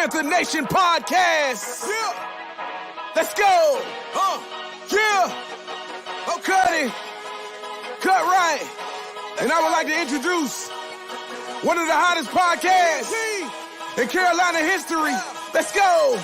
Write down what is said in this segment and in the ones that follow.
Panther Nation podcast. Yeah. Let's go. Yeah. Oh, cut it. Cut right. And I would like to introduce one of the hottest podcasts in Carolina history. Let's go.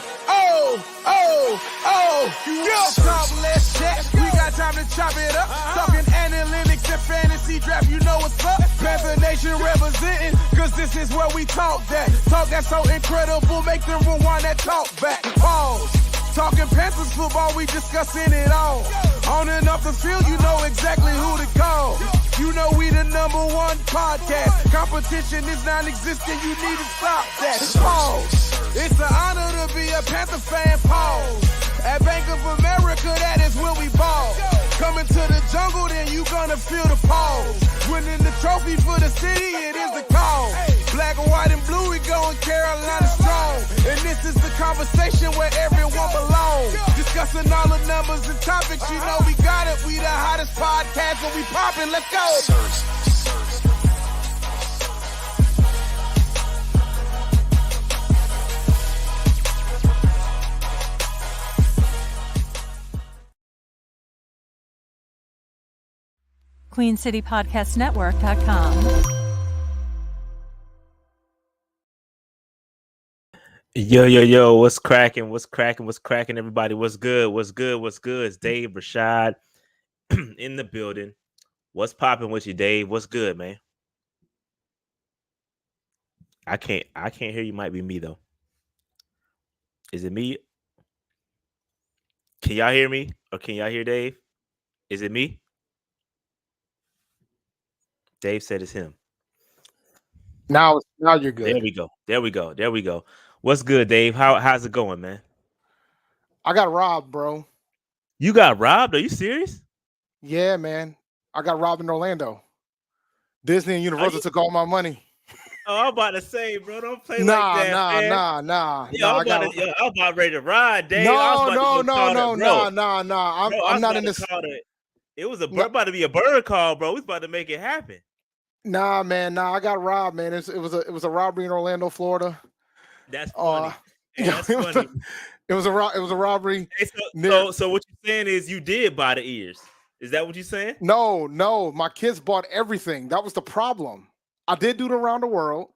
Yeah. Talk, let's chat. We got time to chop it up. Talking analytics and fantasy draft. You know what's up. Panther Nation representing, cause this is where we talk that. Talk that's so incredible. Make them rewind that talk back. Pause. Talking Panthers football, we discussing it all. On and off the field, you know exactly who to call. You know we the #1 podcast. Competition is non-existent, you need to stop that. Pause. It's an honor to be a Panther fan, pause. At Bank of America, that is where we ball. Coming to the jungle, then you gonna feel the pause. Winning the trophy for the city, it is the cause. Black, white, and blue, we going Carolina strong. And this is the conversation where everyone belongs. Discussing all the numbers and topics, you know we got it. We the hottest podcast and we poppin', let's go. QueenCityPodcastNetwork.com. Yo, what's cracking, everybody? What's good? It's Dave Rashad in the building. What's popping with you, Dave? What's good, man? I can't hear you. Might be me, though. Is it me? Can y'all hear me? Or can y'all hear Dave? Is it me? Dave said it's him. Now you're good. There we go. What's good, Dave? How's it going, man? I got robbed, bro. You got robbed? Are you serious? Yeah, man. I got robbed in Orlando. Disney and Universal took all my money. Oh, I'm about to say, bro, don't play like that. Nah. I'm about ready to ride, Dave. No. I'm not in this. It was about to be a bird call, bro. We was about to make it happen. Nah, man. I got robbed, man. It was a robbery in Orlando, Florida. That's funny. That's funny. It was a robbery. Hey, so what you're saying is you did buy the ears. Is that what you're saying? No. My kids bought everything. That was the problem. I did do it around the world.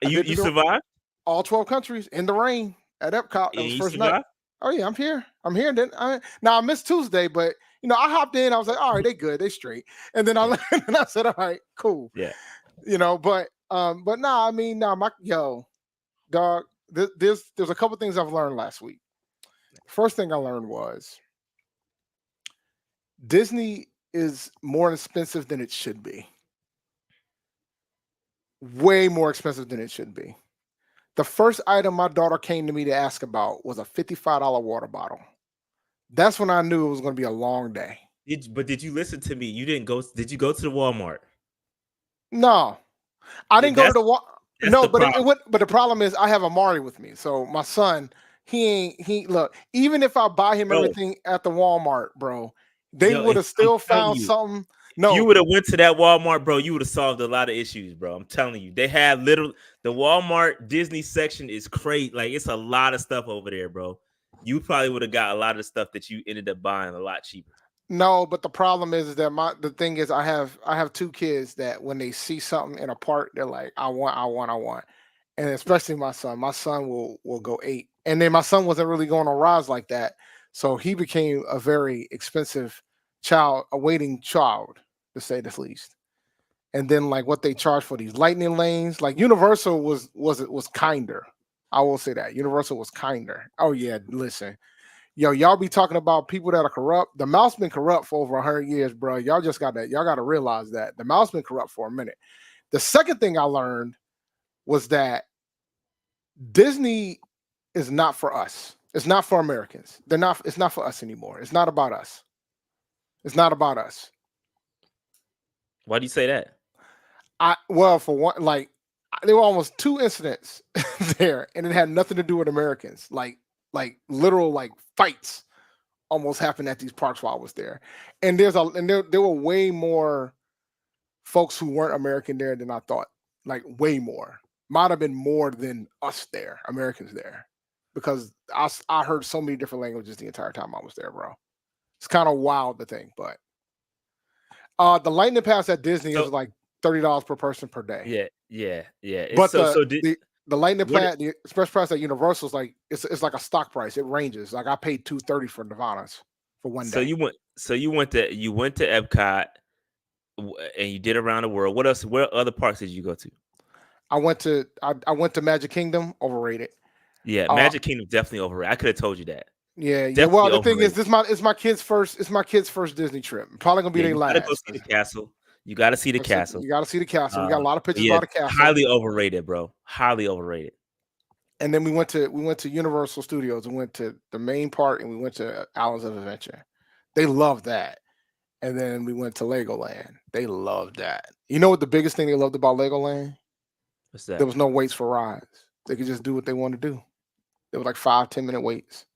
You survived? All 12 countries in the rain at Epcot. That was first night. Oh yeah, I'm here. Then I missed Tuesday, but I hopped in. I was like, all right, they good, they straight. And then I said, all right, cool. Yeah. But dog. There's a couple things I've learned last week. First thing I learned was Disney is more expensive than it should be. Way more expensive than it should be. The first item my daughter came to me to ask about was a $55 water bottle. That's when I knew it was going to be a long day. Did you listen to me? You didn't go. Did you go to the Walmart? No, I didn't go to the Walmart. No, but the problem is I have Amari with me. So my son, look, even if I buy him everything at the Walmart, bro, they would have still found something. No, you would have went to that Walmart, bro. You would have solved a lot of issues, bro. I'm telling you. They have the Walmart Disney section is crazy. Like, it's a lot of stuff over there, bro. You probably would have got a lot of stuff that you ended up buying a lot cheaper. No, but the problem is that the thing is I have two kids that when they see something in a park, they're like, I want. And especially my son. My son will go 8. And then my son wasn't really going on rides like that. So he became a very expensive waiting child, to say the least. And then like what they charge for these lightning lanes, like Universal was kinder. I will say that. Universal was kinder. Oh yeah, listen. Y'all be talking about people that are corrupt. The mouse been corrupt for over 100 years, bro. Y'all got to realize that. The mouse been corrupt for a minute. The second thing I learned was that Disney is not for us. It's not for Americans. It's not for us anymore. It's not about us. It's not about us. Why do you say that? For one, like there were almost 2 incidents there, and it had nothing to do with Americans. Like literal like fights almost happened at these parks while I was there. And there were way more folks who weren't American there than I thought. Like way more. might have been more than us there, Americans there, because I heard so many different languages the entire time I was there, bro. It's kind of wild to think, but the lightning pass at Disney is So like $30 per person per day. yeah. It's But so did the lightning what? pass, the express price at Universal is like it's like a stock price. It ranges. Like I paid $230 for Nirvana's for one So day. you went to Epcot and you did around the world. What else? Where other parks did you go to? I went to Magic Kingdom, overrated. Yeah, Uh, Magic Kingdom definitely overrated. I could have told you that. yeah. Definitely Well, the thing is, overrated. it's my kid's first Disney trip. Probably gonna be Yeah, their you gotta go last. see the castle. You gotta see the castle. You got to see the castle. We got a lot of pictures Yeah, about the castle. highly overrated, bro. Highly overrated. And then we went to Universal Studios and went to the main park and we went to Islands of Adventure. They loved that. And then we went to Legoland. They loved that. You know what the biggest thing they loved about Legoland? What's that? There was no waits for rides. They could just do what they wanted to do. There was like 5-10 minute waits.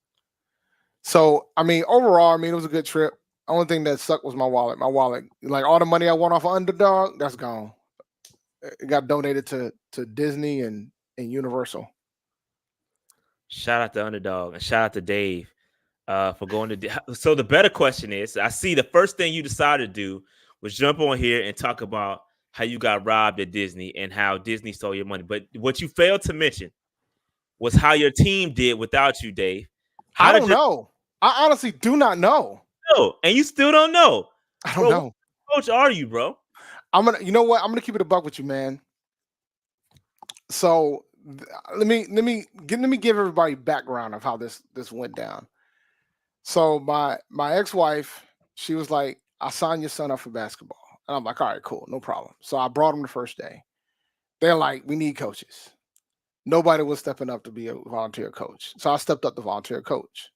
So I mean, overall, I mean, it was a good trip. Only thing that sucked was my wallet. My wallet, like all the money I won off of Underdog, that's gone. It got donated to Disney and Universal. Shout out to Underdog and shout out to Dave for going to. So the better question is, I see the first thing you decided to do was jump on here and talk about how you got robbed at Disney and how Disney stole your money. But what you failed to mention was how your team did without you, Dave. I don't know. I honestly do not know. No, and you still don't know. I don't know. What coach are you, bro? You know what? I'm gonna keep it a buck with you, man. So let me give everybody background of how this went down. So my ex-wife, she was like, "I'll sign your son up for basketball," and I'm like, "All right, cool, no problem." So I brought him the first day. They're like, "We need coaches." Nobody was stepping up to be a volunteer coach, so I stepped up to volunteer coach.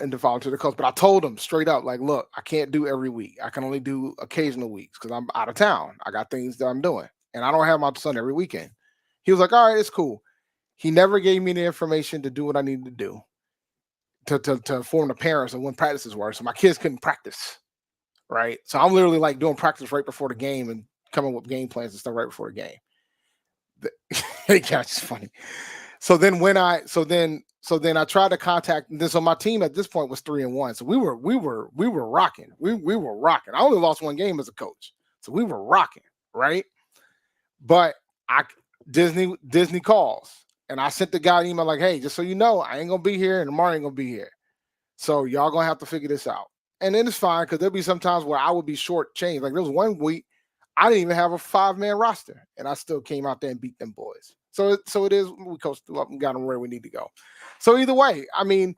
And to volunteer the coach. But I told him straight up, like, look, I can't do every week. I can only do occasional weeks because I'm out of town. I got things that I'm doing. And I don't have my son every weekend. He was like, all right, it's cool. He never gave me the information to do what I needed to do to inform the parents of when practices were. So my kids couldn't practice. Right. So I'm literally like doing practice right before the game and coming with game plans and stuff right before the game. Yeah, it's funny. So then I tried to contact this. So my team at this point was 3-1. So we were rocking. We were rocking. I only lost one game as a coach. So we were rocking, right? But Disney calls. And I sent the guy an email like, hey, just so you know, I ain't gonna be here and tomorrow ain't gonna be here. So y'all gonna have to figure this out. And then it's fine because there'll be some times where I would be shortchanged. Like there was one week I didn't even have a 5-man roster, and I still came out there and beat them boys. So it is. We coached up and got them where we need to go. So either way, I mean,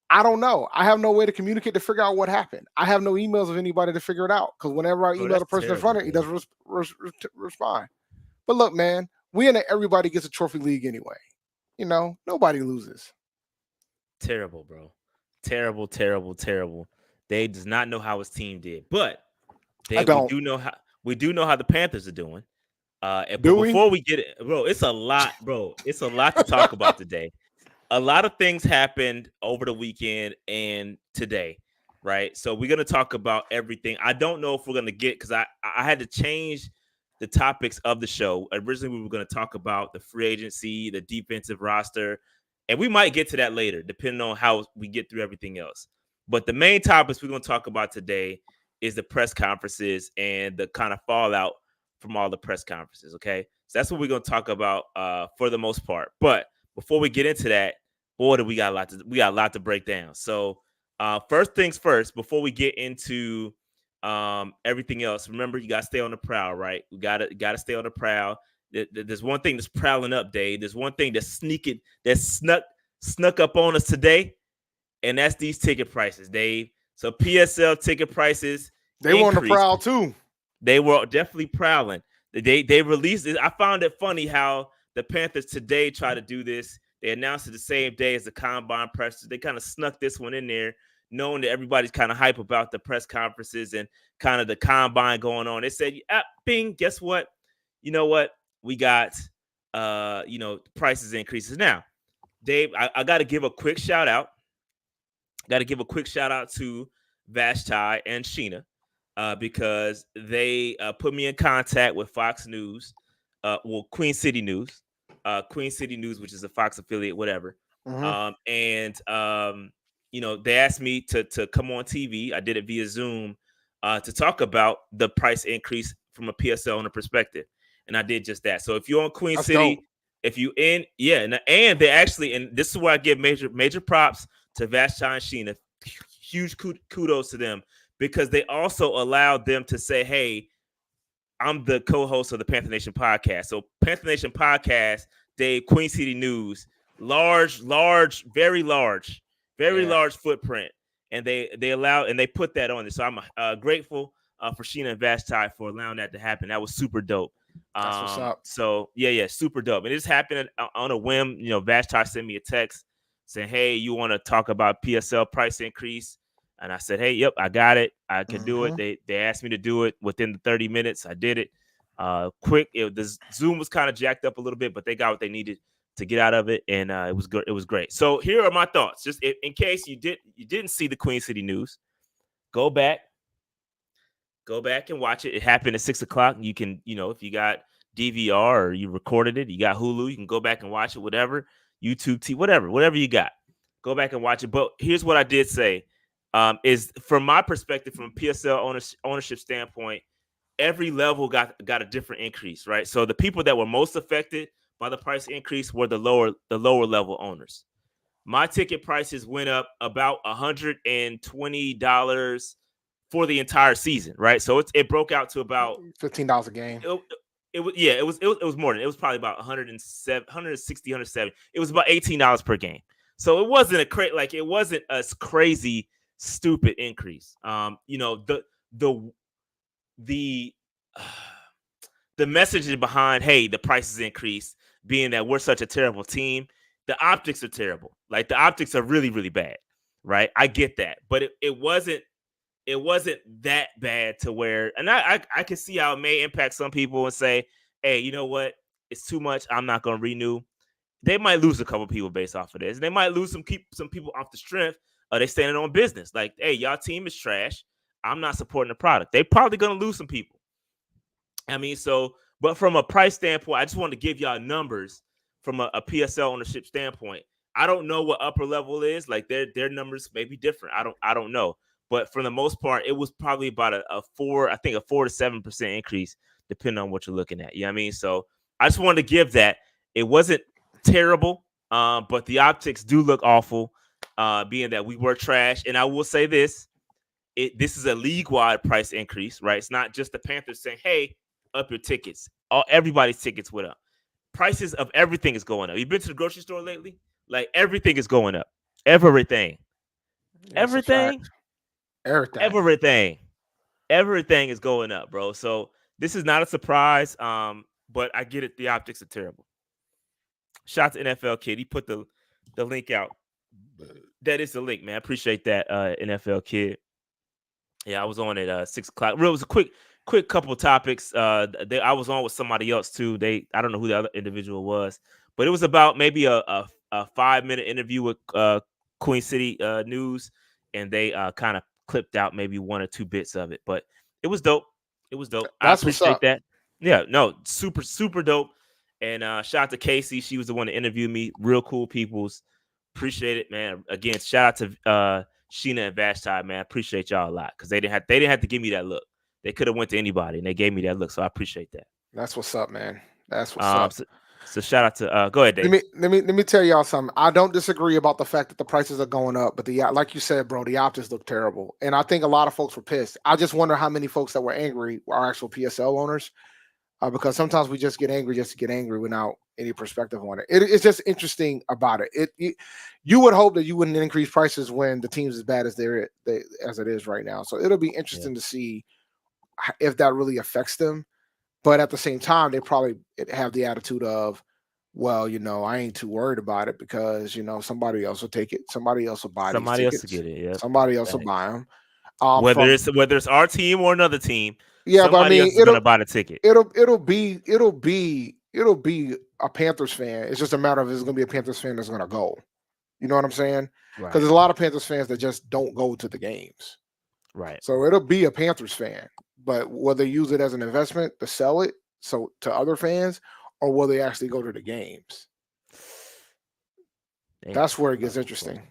I don't know. I have no way to communicate to figure out what happened. I have no emails of anybody to figure it out because whenever I email the person that's running, he doesn't respond. But look, man, we in everybody gets a trophy league anyway. You know, nobody loses. Terrible, bro. Terrible, terrible, terrible. Dave does not know how his team did, but Dave, we do know how the Panthers are doing. But before we get it, bro, it's a lot, bro. It's a lot to talk about today. A lot of things happened over the weekend and today, right? So we're gonna talk about everything. I don't know if we're gonna get because I had to change the topics of the show. Originally, we were gonna talk about the free agency, the defensive roster, and we might get to that later, depending on how we get through everything else. But the main topics we're gonna talk about today is the press conferences and the kind of fallout from all the press conferences. Okay, so that's what we're gonna talk about for the most part. But before we get into that, boy, we got a lot to break down. So first things first, before we get into everything else, remember you gotta stay on the prowl, right? We gotta stay on the prowl. There's one thing that's prowling up, Dave. There's one thing that's snuck up on us today, and that's these ticket prices, Dave. So PSL ticket prices, they were on the prowl too. They were definitely prowling. They released it. I found it funny how the Panthers today tried to do this. They announced it the same day as the combine presses. They kind of snuck this one in there, knowing that everybody's kind of hype about the press conferences and kind of the combine going on. They said, bing, guess what? You know what? We got, prices increases. Now, Dave, I got to give a quick shout out. Got to give a quick shout out to Vashti and Sheena because they put me in contact with Fox News Queen City News, which is a Fox affiliate, whatever. They asked me to come on TV. I did it via Zoom to talk about the price increase from a PSL owner perspective, and I did just that. So if you're on Queen City, dope. if you in, and they actually, and this is where I give major props to Vashti and Sheena. Huge kudos to them, because they also allowed them to say, hey, I'm the co-host of the Panther Nation podcast. So Panther Nation podcast, Queen City News, large, very large footprint. And they allow, and they put that on it. So I'm grateful for Sheena and Vashti for allowing that to happen. That was super dope. That's what's up. So super dope. And it just happened on a whim. Vashti sent me a text saying, hey, you want to talk about PSL price increase? And I said, hey, yep, I got it. I can do it. They asked me to do it within the 30 minutes. I did it quick. The Zoom was kind of jacked up a little bit, but they got what they needed to get out of it. And it was good. It was great. So here are my thoughts. Just in case you didn't see the Queen City News, go back and watch it. It happened at 6:00. You can, if you got DVR or you recorded it, you got Hulu, you can go back and watch it, whatever, YouTube TV, whatever you got, go back and watch it. But here's what I did say, is from my perspective, from a PSL ownership standpoint, every level got a different increase, right? So the people that were most affected by the price increase were the lower level owners. My ticket prices went up about $120 for the entire season, right? So it broke out to about $15 a game. It was more than it was probably about 160, 170. It was about $18 per game. So it wasn't it wasn't a crazy stupid increase. The messaging behind, hey, the prices increased, being that we're such a terrible team. The optics are terrible. Like, the optics are really, really bad, right? I get that, but it wasn't that bad to where, and I can see how it may impact some people and say, hey, you know what? It's too much. I'm not going to renew. They might lose a couple people based off of this. They might lose some people off the strength. They standing on business. Like, hey, y'all team is trash. I'm not supporting the product. They probably going to lose some people. I mean, but from a price standpoint, I just wanted to give y'all numbers from a PSL ownership standpoint. I don't know what upper level is. Like, their numbers may be different. I don't know. But for the most part, it was probably about a 4 to 7% increase, depending on what you're looking at. You know what I mean? So I just wanted to give that. It wasn't terrible, but the optics do look awful, being that we were trash. And I will say this. This is a league-wide price increase, right? It's not just the Panthers saying, hey, up your tickets. Everybody's tickets went up. Prices of everything is going up. You've been to the grocery store lately? Like, everything is going up. Everything. Everything is going up, bro. So this is not a surprise, but I get it. The optics are terrible. Shout out to NFL Kid. He put the link out. That is the link, man. I appreciate that, NFL Kid. Yeah, I was on at 6:00. It was a quick couple of topics. I was on with somebody else too. I don't know who the other individual was, but it was about maybe a 5-minute interview with Queen City News, and they kind of clipped out maybe 1 or 2 bits of it. But it was dope. I appreciate that. Yeah, no, super dope. And shout out to Casey. She was the one that interviewed me. Real cool peoples. Appreciate it, man. Again, shout out to Sheena and Vashti, man. Appreciate y'all a lot, because they didn't have to give me that look. They could have went to anybody, and they gave me that look. So I appreciate that. That's what's up, man. That's what's up. So shout out to go ahead, Dave. Let me tell y'all something. I don't disagree about the fact that the prices are going up, but like you said, bro, the optics look terrible, and I think a lot of folks were pissed. I just wonder how many folks that were angry are actual PSL owners, because sometimes we just get angry just to get angry without any perspective on it. It's just interesting about it. You would hope that you wouldn't increase prices when the team's as bad as it is right now. So it'll be interesting to see if that really affects them. But at the same time, they probably have the attitude of, well, I ain't too worried about it, because, somebody else will take it. Somebody else will buy somebody these else tickets. to get it. Yeah. Somebody else will buy them. Whether it's our team or another team, yeah, but I mean, else is gonna buy the ticket. It'll be a Panthers fan. It's just a matter of, it's gonna be a Panthers fan that's gonna go. You know what I'm saying? Right. Because there's a lot of Panthers fans that just don't go to the games. Right. So it'll be a Panthers fan, but will they use it as an investment to sell it so to other fans, or will they actually go to the games? Damn. That's where it gets interesting.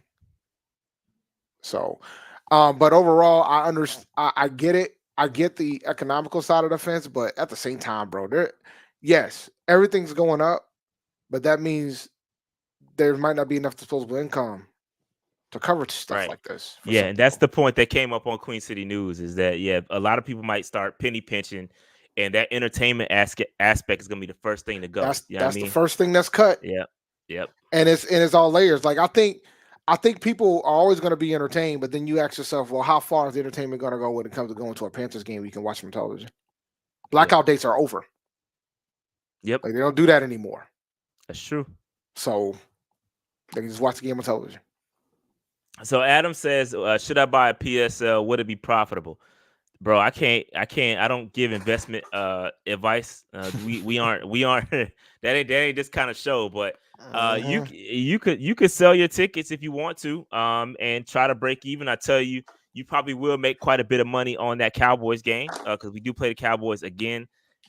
So, but overall, I understand. I get it. I get the economical side of the fence, but at the same time, bro, yes, everything's going up, but that means there might not be enough disposable income to cover stuff Right. like this. For Yeah, some and that's people. the point that came up on Queen City News is that a lot of people might start penny pinching, and that entertainment aspect is gonna be the first thing to go. You know what I That's the mean? first thing that's cut, Yep. Yep. and it's all layers. Like I think people are always going to be entertained, but then you ask yourself, well, how far is the entertainment going to go when it comes to going to a Panthers game? You can watch from television. Blackout dates are over. Yep. Like they don't do that anymore. That's true. So they can just watch the game on television. So Adam says, should I buy a PSL? Would it be profitable? Bro, I can't. I don't give investment advice. We aren't that ain't this kind of show. But you could sell your tickets if you want to, and try to break even. I tell you, you probably will make quite a bit of money on that Cowboys game, because we do play the Cowboys again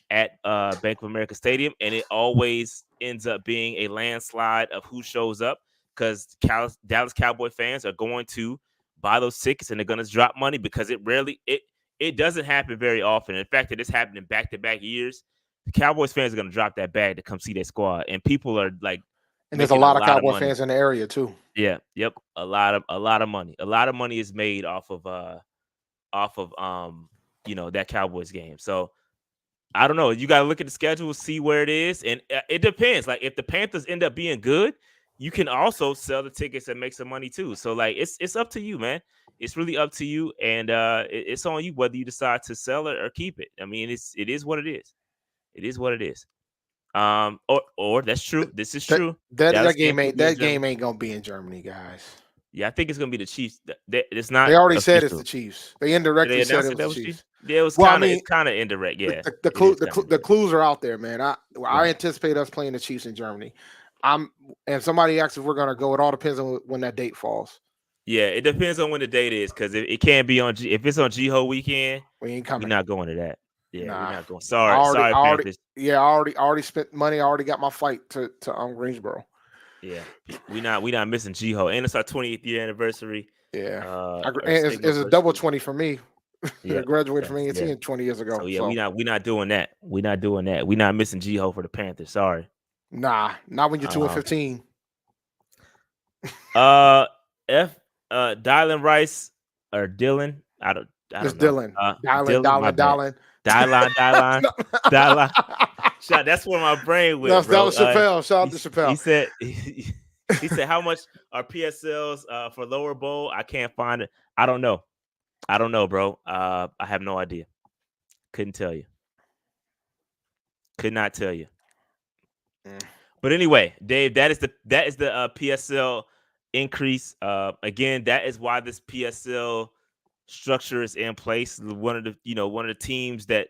at Bank of America Stadium, and it always ends up being a landslide of who shows up, because Dallas Cowboy fans are going to buy those tickets and they're going to drop money, because it doesn't happen very often. In fact, it has happened in back-to-back years. The Cowboys fans are going to drop that bag to come see their squad, and people are like, and there's a lot of Cowboy fans in the area too. Yeah, yep, a lot of money. A lot of money is made off of that Cowboys game. So I don't know. You got to look at the schedule, see where it is, and it depends. Like if the Panthers end up being good, you can also sell the tickets and make some money too. So like it's up to you, man. It's really up to you, and it's on you whether you decide to sell it or keep it. I mean, it is what it is. It is what it is. Or that's true. This is true. That game ain't gonna be in Germany, guys. Yeah, I think it's gonna be the Chiefs. It's not. They already official. said it's the Chiefs. They indirectly said it was the Chiefs. Yeah, it was it's kind of indirect. Yeah, the clues are out there, man. I anticipate us playing the Chiefs in Germany. And somebody asked if we're gonna go. It all depends on when that date falls. Yeah, it depends on when the date is, because it can't be on if it's on G-Ho weekend, we ain't coming. We're not going to that. Yeah, nah. We're not going. Sorry, Panthers. I already spent money. I already got my flight to Greensboro. Yeah, we not missing G-Ho, and it's our 20th year anniversary. Yeah, it's a double 20 for me. Yeah, I graduated from AT 20 years ago. So yeah, we not doing that. We're not doing that. We're not missing G-Ho for the Panthers. Sorry. Nah, not when you're 2-15. Dylan Rice or Dylan. I don't it's know. Dylan. Dylan. Shot. That's where my brain went. That was Chappelle. Shout out to Chappelle. He said how much are PSLs for lower bowl? I can't find it. I don't know, bro. I have no idea. Couldn't tell you. Could not tell you. But anyway, Dave, that is the PSL increase. Again, that is why this PSL structure is in place. One of the teams that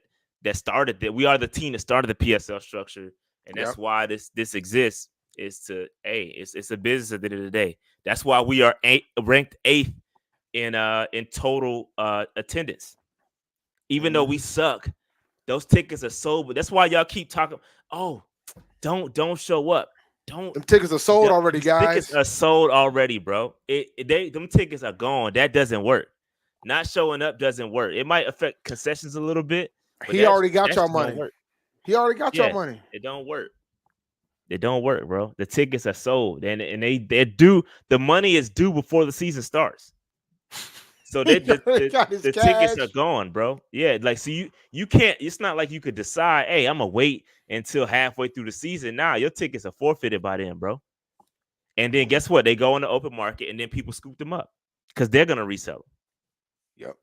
started that. We are the team that started the PSL structure, and that's why this exists. Is to it's a business at the end of the day. That's why we are ranked 8th in total attendance. Even though we suck, those tickets are sold. But that's why y'all keep talking. Oh, don't show up. Them tickets are sold already, guys. Tickets are sold already, bro. Them tickets are gone. That doesn't work. Not showing up doesn't work. It might affect concessions a little bit. He already got your money. He already got your money. It don't work. It don't work, bro. The tickets are sold, and they're due. The money is due before the season starts. So the tickets are gone, bro. Yeah, like so you can't. It's not like you could decide, hey, I'm gonna wait until halfway through the season. Nah, your tickets are forfeited by then, bro. And then guess what? They go in the open market, and then people scoop them up because they're gonna resell them.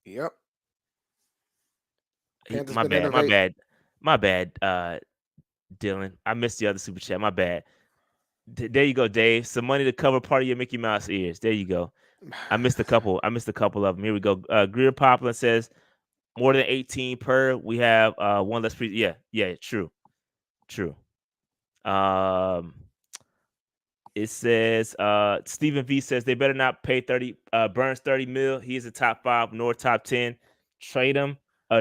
Yep. My bad. Dylan, I missed the other super chat. My bad. There you go, Dave. Some money to cover part of your Mickey Mouse ears. There you go. I missed a couple of them. Here we go. Greer Poplin says more than 18 per. We have one less. Yeah. True. It says Stephen V says they better not pay 30. Burns $30 million. He is a top 5 nor top 10. Trade him.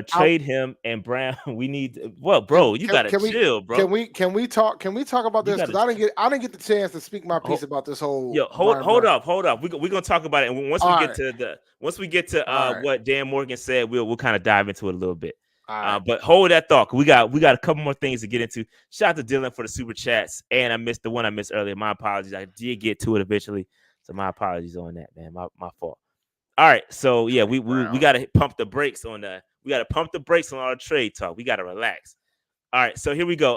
trade him and Brown. We need bro, you gotta chill, bro. Can we talk about this? Because I didn't get the chance to speak my piece about this whole. Hold up. We're gonna talk about it, and once we get to what Dan Morgan said, we'll kind of dive into it a little bit. But hold that thought. We got a couple more things to get into. Shout out to Dylan for the super chats, and I missed the one I missed earlier. My apologies. I did get to it eventually, so my apologies on that, man. My fault. All right, so yeah, we gotta pump the brakes on the. We gotta pump the brakes on our trade talk. We gotta relax. All right, so here we go.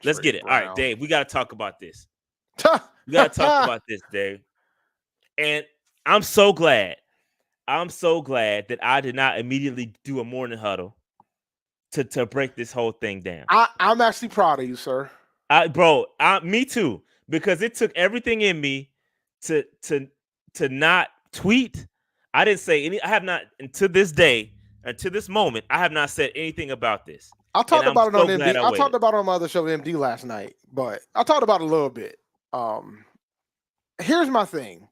Let's get it. All right, Dave, we gotta talk about this. We gotta talk about this, Dave. And I'm so glad that I did not immediately do a morning huddle to break this whole thing down. I'm actually proud of you, sir. Me too, because it took everything in me to not tweet. I didn't say any. I have not, to this day, to this moment, I have not said anything about this. I talked about it on MD. I talked about it on my other show, MD, last night, but I talked about it a little bit. Here's my thing.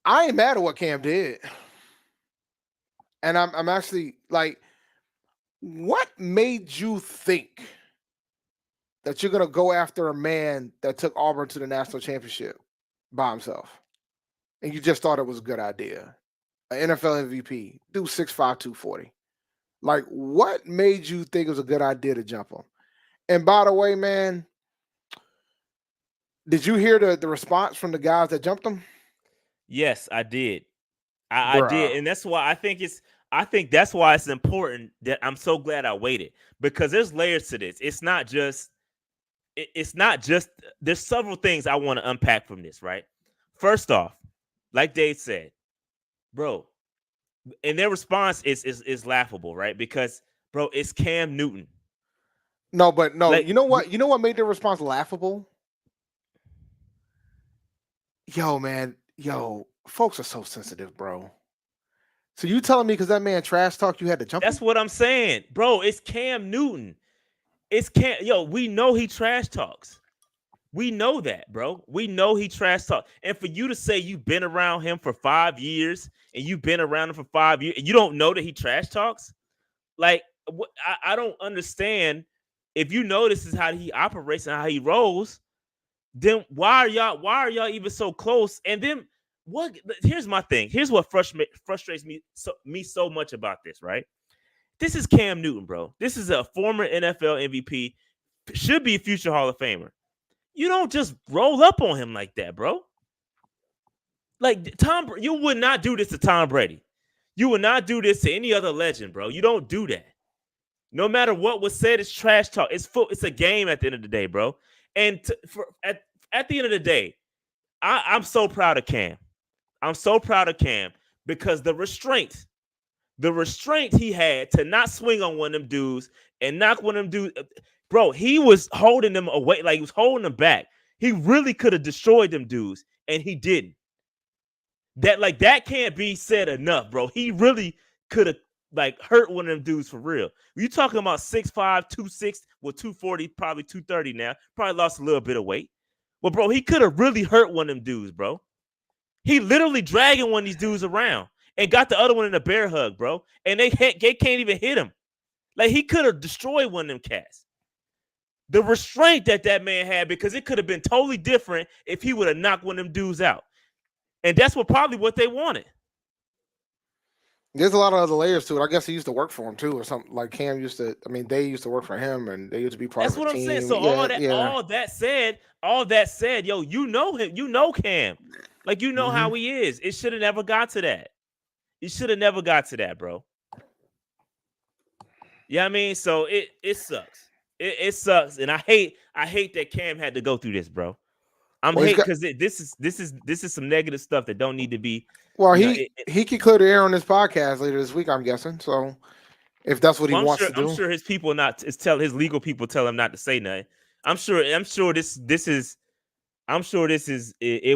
I ain't mad at what Cam did. And I'm actually like, what made you think that you're going to go after a man that took Auburn to the national championship by himself? And you just thought it was a good idea. An NFL MVP, do 6'5", 240. Like, what made you think it was a good idea to jump him? And by the way, man, did you hear the response from the guys that jumped him? Yes, I did. I did, and that's why I think that's why it's important that I'm so glad I waited, because there's layers to this. It's not just. There's several things I want to unpack from this. Right. First off, like Dave said, bro, and their response is laughable, right? Because, bro, it's Cam Newton. No, like, you know what? You know what made their response laughable? Yo, man. Yo, folks are so sensitive, bro. So you telling me because that man trash talked, you had to jump? That's what I'm saying, bro. It's Cam Newton. It's Cam. Yo, we know he trash talks. We know that, bro. We know he trash talks. And for you to say you've been around him for 5 years and you've been around him for 5 years and you don't know that he trash talks, like, I don't understand. If you know this is how he operates and how he rolls, then why are y'all even so close? And then what? Here's my thing. Here's what frustrates me so much about this, right? This is Cam Newton, bro. This is a former NFL MVP, should be a future Hall of Famer. You don't just roll up on him like that, bro. Like you would not do this to Tom Brady. You would not do this to any other legend, bro. You don't do that. No matter what was said, it's trash talk. It's a game at the end of the day, bro. And at the end of the day, I'm so proud of Cam. I'm so proud of Cam because the restraint he had to not swing on one of them dudes and knock one of them dudes, bro, he was holding them away, like he was holding them back. He really could have destroyed them dudes, and he didn't. That can't be said enough, bro. He really could have hurt one of them dudes for real. You talking about 6'5", 260, well, 240, probably 230 now. Probably lost a little bit of weight. Well, bro, he could have really hurt one of them dudes, bro. He literally dragging one of these dudes around and got the other one in a bear hug, bro. And they can't even hit him. Like, he could have destroyed one of them cats. The restraint that man had, because it could have been totally different if he would have knocked one of them dudes out. And that's probably what they wanted. There's a lot of other layers to it. I guess he used to work for him too, or something. Like Cam used to. I mean, they used to work for him, and they used to be part of the team. That's what I'm saying. So all that said, yo, you know him. You know Cam. Like, you know how he is. It should have never got to that. It should have never got to that, bro. Yeah, I mean, so it sucks. It sucks, and I hate that Cam had to go through this, bro. Because this is some negative stuff that don't need to be. Well, he could clear the air on this podcast later this week, I'm guessing. So if that's what he wants to do, I'm sure his people his legal people tell him not to say nothing. I'm sure it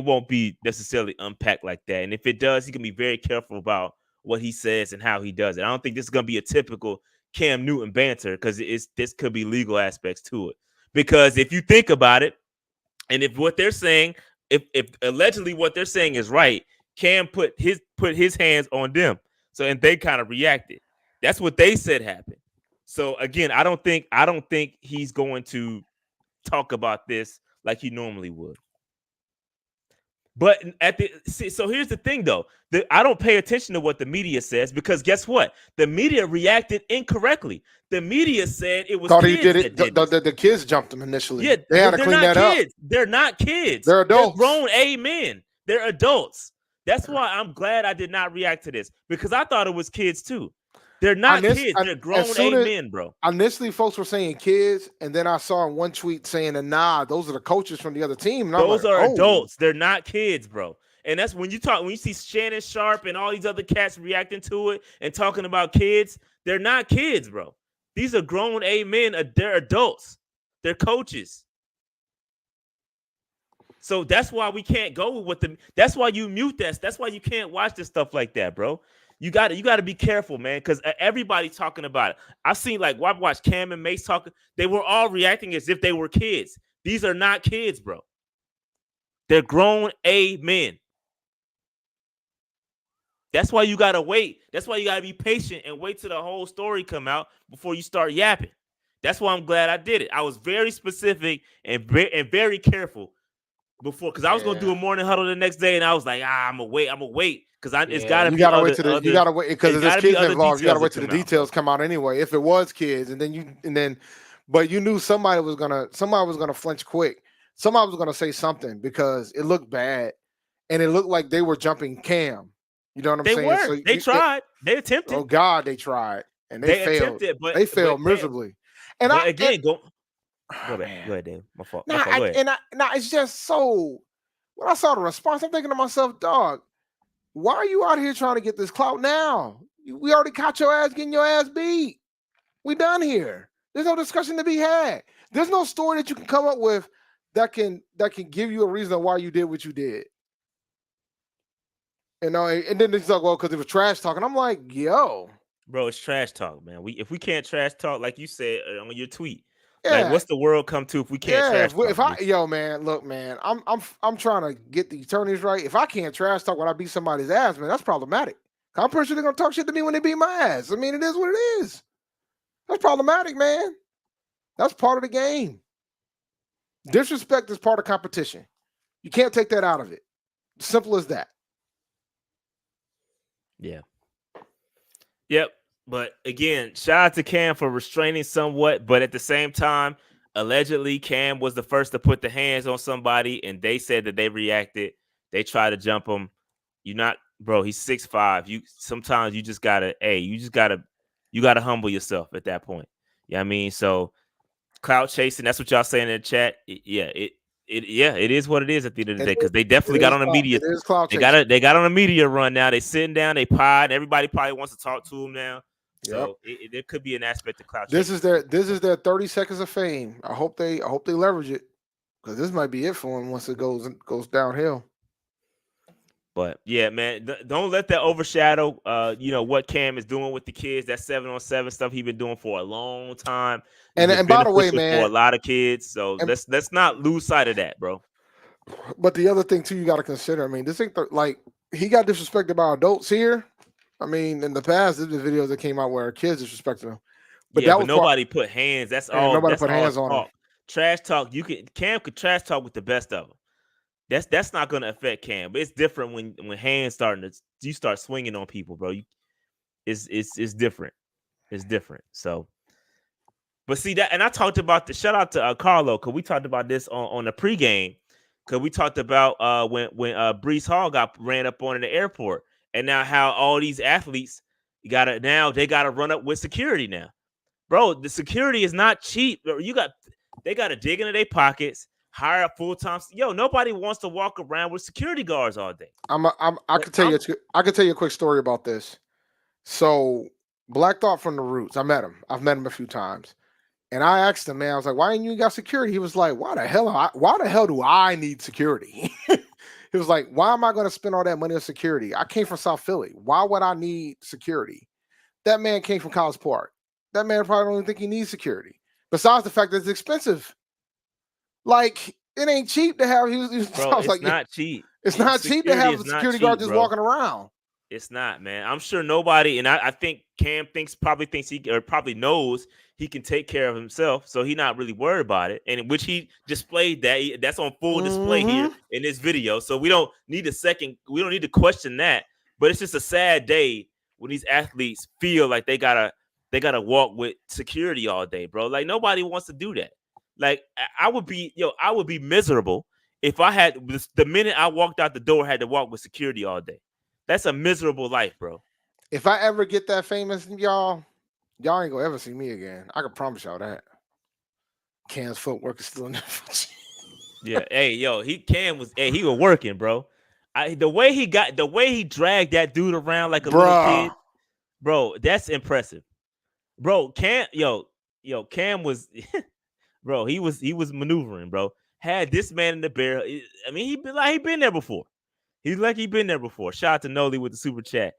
won't be necessarily unpacked like that. And if it does, he can be very careful about what he says and how he does it. I don't think this is gonna be a typical Cam Newton banter, because this could be legal aspects to it. Because if you think about it, and if what they're saying, if allegedly what they're saying is right, Cam put his hands on them. So and they kind of reacted. That's what they said happened. So again, I don't think he's going to talk about this like he normally would. But so here's the thing though. I don't pay attention to what the media says because guess what? The media reacted incorrectly. The media said it was thought kids he did it. that did The kids jumped him initially. Yeah, they had to clean that kids. up. They're not kids. They're adults. They're grown men. They're adults. That's why I'm glad I did not react to this because I thought it was kids too. They're not kids. They're grown men, bro. Initially, folks were saying kids, and then I saw one tweet saying, "Nah, those are the coaches from the other team." And those are adults. They're not kids, bro. And that's when you see Shannon Sharp and all these other cats reacting to it and talking about kids. They're not kids, bro. These are grown men. They're adults. They're coaches. So that's why we can't go with them. That's why you mute this. That's why you can't watch this stuff like that, bro. You got to be careful, man, because everybody's talking about it. I've seen I watched Cam and Mace talking. They were all reacting as if they were kids. These are not kids, bro. They're grown men. That's why you got to wait. That's why you got to be patient and wait till the whole story come out before you start yapping. That's why I'm glad I did it. I was very specific and very careful before because I was going to do a morning huddle the next day and I was like, I'm going to wait. Because it's got to be. You got to wait because there's kids involved. You got to wait till the details come out anyway. If it was kids, but you knew somebody was gonna flinch quick. Somebody was gonna say something because it looked bad, and it looked like they were jumping Cam. You know what I'm saying? So they tried. They attempted. Oh God, they tried, and they failed. Attempted, but they failed miserably. And go ahead, Dave. My fault. Go ahead. It's just so. When I saw the response, I'm thinking to myself, dog. Why are you out here trying to get this clout now? We already caught your ass getting your ass beat. We done here. There's no discussion to be had. There's no story that you can come up with that can give you a reason why you did what you did. You know, and then it's like, well, because it was trash talking. I'm like, yo. Bro, it's trash talk, man. If we can't trash talk, like you said on your tweet, like what's the world come to if we can't trash talk? Look, man, I'm trying to get the attorneys right. If I can't trash talk when I beat somebody's ass, man, that's problematic. I'm pretty sure they're gonna talk shit to me when they beat my ass. I mean, it is what it is. That's problematic, man. That's part of the game. Disrespect is part of competition. You can't take that out of it. Simple as that. Yeah. Yep. But again, shout out to Cam for restraining somewhat. But at the same time, allegedly, Cam was the first to put the hands on somebody, and they said that they reacted. They tried to jump him. He's 6'5". Sometimes you just gotta, you gotta humble yourself at that point. Yeah, I mean, so clout chasing. That's what y'all saying in the chat. It is what it is at the end of the day because they definitely got on the media. They got on a media run now. They sitting down, they pod. Everybody probably wants to talk to them now. So there could be an aspect of clout. This is their 30 seconds of fame. I hope they leverage it because this might be it for them once it goes downhill. But yeah, man, don't let that overshadow what Cam is doing with the kids. That 7-on-7 stuff he's been doing for a long time. And by the way, man, for a lot of kids. So let's not lose sight of that, bro. But the other thing too, you got to consider. I mean, this ain't he got disrespected by adults here. I mean, in the past, there's been videos that came out where kids disrespected him. But nobody put hands. That's all. Nobody put hands on him. Trash talk. Cam could trash talk with the best of them. That's not going to affect Cam. But it's different when hands you start swinging on people, bro. It's different. It's different. So, but see that, and I talked about shout out to Carlo because we talked about this on the pregame because we talked about when Bryce Young got ran up on in the airport. And now how all these athletes they got to run up with security now. Bro, the security is not cheap. They got to dig into their pockets, hire a full-time. Nobody wants to walk around with security guards all day. I could tell you a quick story about this. So Black Thought from the Roots, I met him. I've met him a few times. And I asked him, man, I was like, why ain't you got security? He was like, why the hell do I need security? He was like, why am I going to spend all that money on security? I came from South Philly. Why would I need security? That man came from College Park. That man probably don't even think he needs security. Besides the fact that it's expensive. Like, it ain't cheap to have. Bro, it's not cheap. It's not cheap to have a security guard just walking around. It's not, man. I'm sure nobody, and I think Cam probably thinks he or probably knows he can take care of himself, so he's not really worried about it. And which he displayed that's on full display here in this video. So we don't need to question that. But it's just a sad day when these athletes feel like they gotta walk with security all day, bro. Like nobody wants to do that. Like I would be miserable if I had the minute I walked out the door had to walk with security all day. That's a miserable life, bro. If I ever get that famous, y'all ain't gonna ever see me again. I can promise y'all that. Cam's footwork is still in there. Yeah, he was working, bro. The way he dragged that dude around like a little kid, bro, that's impressive. Bro, Cam was bro, he was maneuvering, bro. Had this man in the barrel. I mean, he'd been there before. He's like he'd been there before. Shout out to Noli with the super chat.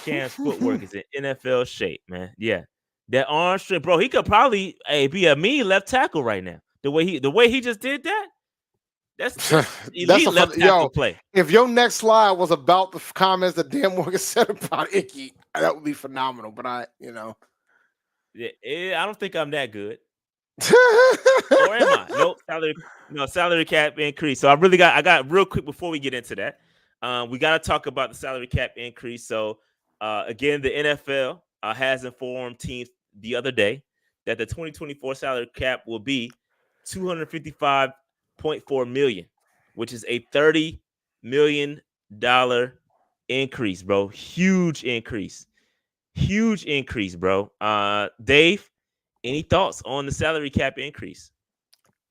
Cam's footwork is in NFL shape, man. Yeah. That arm strength, bro. He could probably be a mean left tackle right now. The way he just did that. That's elite left tackle play. If your next slide was about the comments that Dan Morgan said about Icky, that would be phenomenal. But yeah, I don't think I'm that good. Or am I? Nope. Salary cap increase. So I got real quick before we get into that. We got to talk about the salary cap increase. So again, the NFL has informed teams the other day that the 2024 salary cap will be $255.4 million, which is a $30 million increase, bro. Huge increase, bro. Dave, any thoughts on the salary cap increase?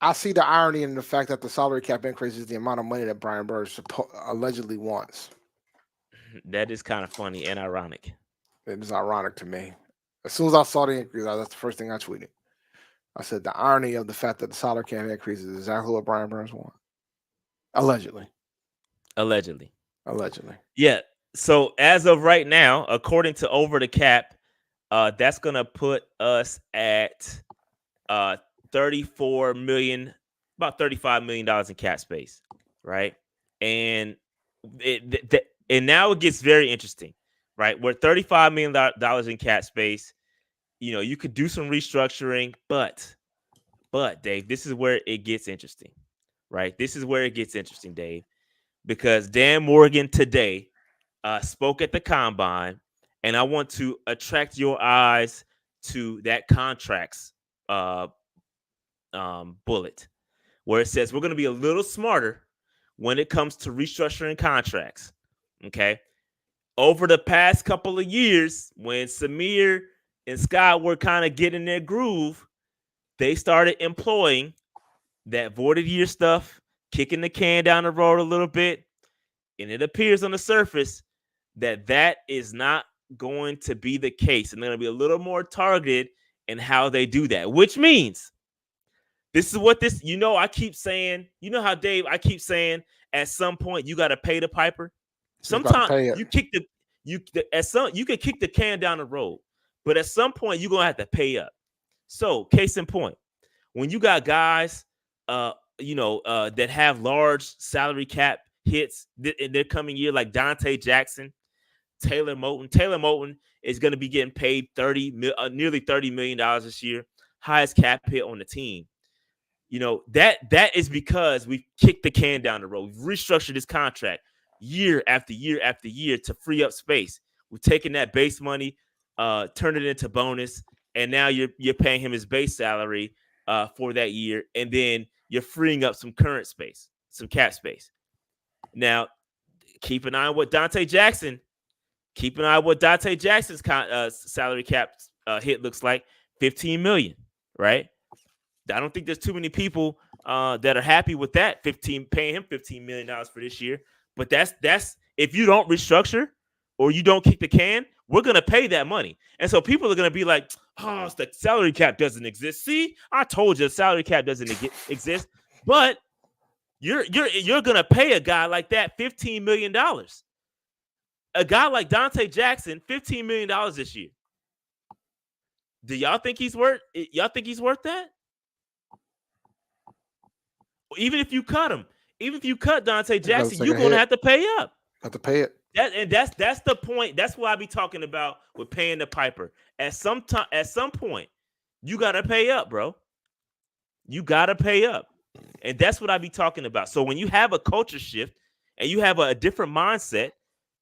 I see the irony in the fact that the salary cap increase is the amount of money that Brian Burns allegedly wants. That is kind of funny and ironic. It is ironic to me. As soon as I saw the increase, that's the first thing I tweeted. I said the irony of the fact that the salary cap increase is exactly what Brian Burns wants. Allegedly. Yeah. So as of right now, according to Over the Cap, that's gonna put us at $34 million, about $35 million in cap space, right? And and now it gets very interesting, right? We're $35 million in cap space. You know, you could do some restructuring, but Dave, this is where it gets interesting, right? This is where it gets interesting, Dave, because Dan Morgan today spoke at the combine, and I want to attract your eyes to that contracts bullet where it says we're going to be a little smarter when it comes to restructuring contracts. Okay. Over the past couple of years, when Samir and Scott were kind of getting their groove, they started employing that voided year stuff, kicking the can down the road a little bit. And it appears on the surface that is not going to be the case. And they're going to be a little more targeted in how they do that, which means this is what this, I keep saying, how Dave, I keep saying at some point you got to pay the piper. Sometimes you can kick the can down the road, but at some point you're going to have to pay up. So case in point, when you got guys, that have large salary cap hits in their coming year, like Dante Jackson, Taylor Moton. Taylor Moton is going to be getting paid nearly $30 million this year, highest cap hit on the team. That is because we've kicked the can down the road. We've restructured his contract year after year after year to free up space. We've taken that base money, turned it into bonus, and now you're paying him his base salary for that year, and then you're freeing up some current space, some cap space. Now, keep an eye on what Dante Jackson's salary cap hit looks like. $15 million, right? I don't think there's too many people that are happy with that. Paying him $15 million for this year. But that's if you don't restructure or you don't kick the can, we're gonna pay that money. And so people are gonna be like, "Oh, the salary cap doesn't exist." See, I told you the salary cap doesn't exist. But you're gonna pay a guy like that $15 million. A guy like Dante Jackson, $15 million this year. Do y'all think he's worth? Y'all think he's worth that? Even if you cut him, even if you cut Dante Jackson, take you're a gonna hit. have to pay up. Have to pay it. That's the point. That's what I be talking about with paying the piper. At some point, you gotta pay up, bro. You gotta pay up, and that's what I be talking about. So when you have a culture shift and you have a different mindset,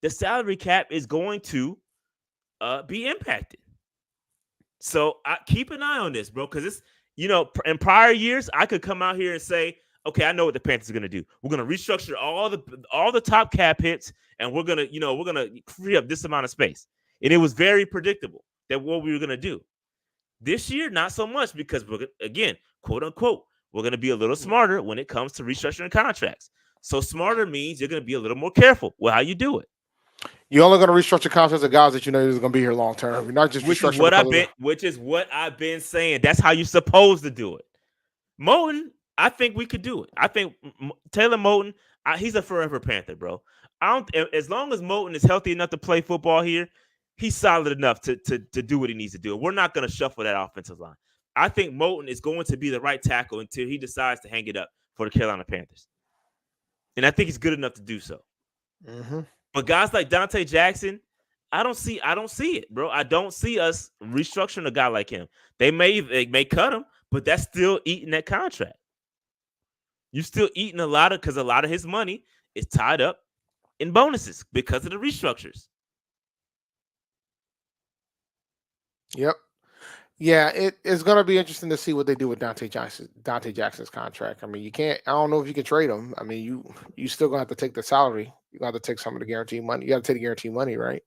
the salary cap is going to be impacted. So keep an eye on this, bro, because it's in prior years I could come out here and say, okay, I know what the Panthers are gonna do. We're gonna restructure all the top cap hits, and we're gonna free up this amount of space. And it was very predictable that what we were gonna do. This year, not so much, because we're again, quote unquote, we're gonna be a little smarter when it comes to restructuring contracts. So smarter means you're gonna be a little more careful with how you do it. You're only going to restructure contracts of guys that you know is going to be here long term. You're not just Which is what I've been saying. That's how you're supposed to do it. Moton, I think we could do it. I think Taylor Moton, he's a forever Panther, bro. As long as Moton is healthy enough to play football here, he's solid enough to do what he needs to do. We're not going to shuffle that offensive line. I think Moton is going to be the right tackle until he decides to hang it up for the Carolina Panthers. And I think he's good enough to do so. Mm-hmm. But guys like Dante Jackson, I don't see it, bro. I don't see us restructuring a guy like him. They may cut him, but that's still eating that contract. You're still eating because a lot of his money is tied up in bonuses because of the restructures. Yep. Yeah, it's going to be interesting to see what they do with Dante Jackson's contract. I mean, I don't know if you can trade him. I mean, you still going to have to take the salary. You got to take some of the guaranteed money. You got to take the guaranteed money, right?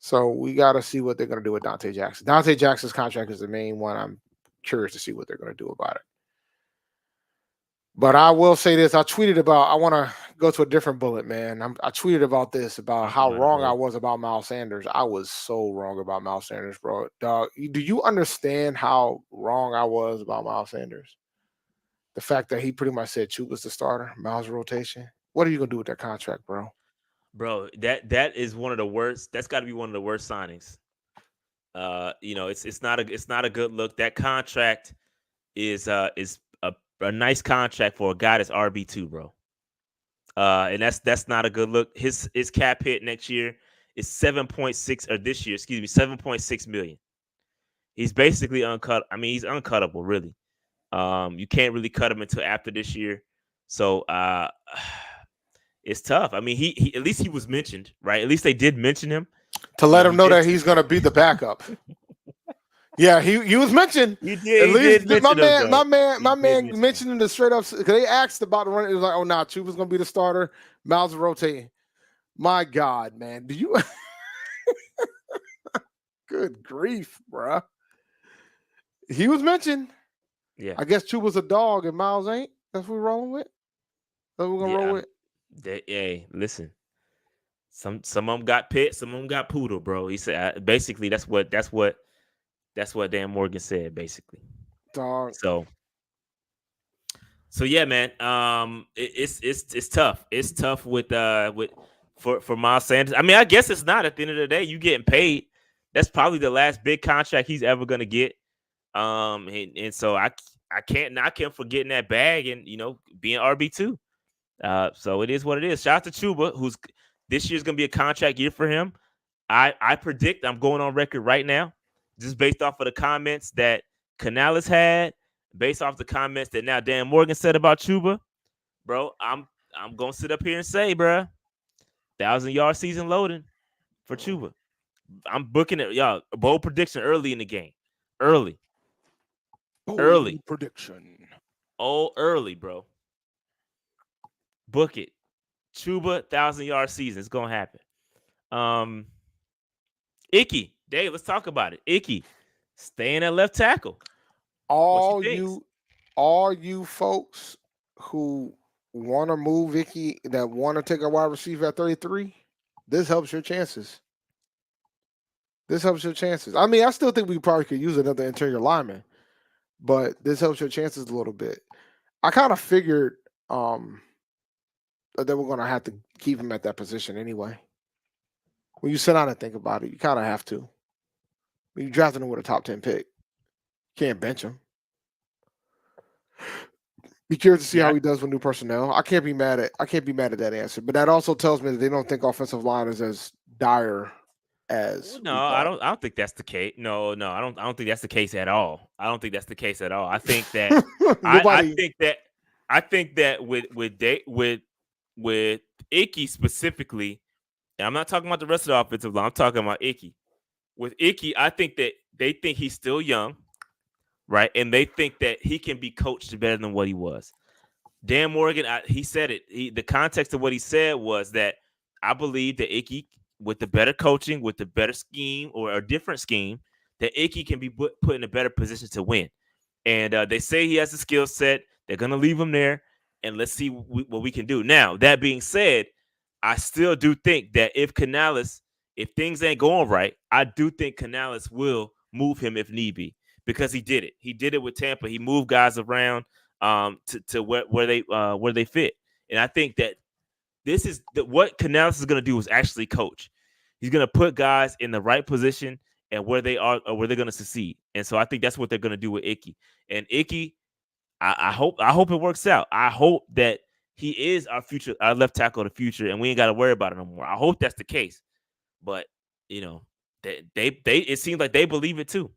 So we got to see what they're going to do with Dante Jackson. Dante Jackson's contract is the main one. I'm curious to see what they're going to do about it. But I will say this. I want to go to a different bullet, man. I tweeted about this, about how wrong I was about Miles Sanders. I was so wrong about Miles Sanders, bro. Dog, do you understand how wrong I was about Miles Sanders? The fact that he pretty much said Chuba's the starter, Miles rotation. What are you going to do with that contract, bro? Bro, that is one of the worst. That's got to be one of the worst signings. It's not a good look. That contract is a nice contract for a guy that's RB2, bro. And that's not a good look. His cap hit next year is 7.6, or this year, 7.6 million. He's basically uncut. I mean, he's uncuttable, really. You can't really cut him until after this year. So it's tough. I mean, he at least he was mentioned, right? At least they did mention him to let him know that he's going to be the backup. Yeah, he was mentioned. He did. At least my man mentioned him straight up because they asked about the run. It was like, oh, nah, Chuba's going to be the starter. Miles is rotating. My God, man, do you? Good grief, bro. He was mentioned. Yeah, I guess Chuba's a dog and Miles ain't. That's what we're rolling with. That's what we're gonna roll with. Hey, listen. Some of them got pit, some of them got poodle, bro. He said basically that's what Dan Morgan said, basically. Dog. So yeah, man. It's tough. It's tough for Miles Sanders. I mean, I guess it's not. At the end of the day, you getting paid. That's probably the last big contract he's ever gonna get. And so I can't knock him for getting that bag and being RB2. So it is what it is. Shout out to Chuba, who's this year's gonna be a contract year for him. I predict, I'm going on record right now, just based off of the comments that Canales had, based off the comments that now Dan Morgan said about Chuba, bro. I'm gonna sit up here and say, bro, 1,000-yard season loading for Chuba. I'm booking it, y'all. Bold prediction early in the game. Early prediction. Oh, early, bro. Book it. Chuba 1,000-yard season. It's gonna happen. Icky, Dave, let's talk about it. Icky, staying at left tackle. All you folks who want to move Icky, that want to take a wide receiver at 33, this helps your chances. I mean, I still think we probably could use another interior lineman, but this helps your chances a little bit. I kind of figured that we're going to have to keep him at that position anyway. When you sit down and think about it, you kind of have to. When you drafted him with a top 10 pick, you can't bench him. Be curious to see Yeah, how he does with new personnel. I can't be mad at that answer, but that also tells me that they don't think offensive line is as dire as no, we I thought. don't. I don't think that's the case. No, I don't. I don't think that's the case at all. I don't think that's the case at all. I think that. I Nobody. think that. I think that with Icky specifically, and I'm not talking about the rest of the offensive line. I'm talking about Icky. With Icky, I think that they think he's still young, right? And they think that he can be coached better than what he was. Dan Morgan, he said it. The context of what he said was that I believe that Icky, with the better coaching, with the better scheme or a different scheme, that Icky can be put in a better position to win. And they say he has the skill set. They're going to leave him there, and let's see what we can do. Now, that being said, I still do think that if things ain't going right, I do think Canales will move him if need be, because he did it. He did it with Tampa. He moved guys around to where they fit. And I think that this is what Canales is going to do is actually coach. He's going to put guys in the right position and where they are or where they're going to succeed. And so I think that's what they're going to do with Icky. And Icky, I hope it works out. I hope that he is our left tackle of the future, and we ain't got to worry about it no more. I hope that's the case. But they it seems like they believe it too.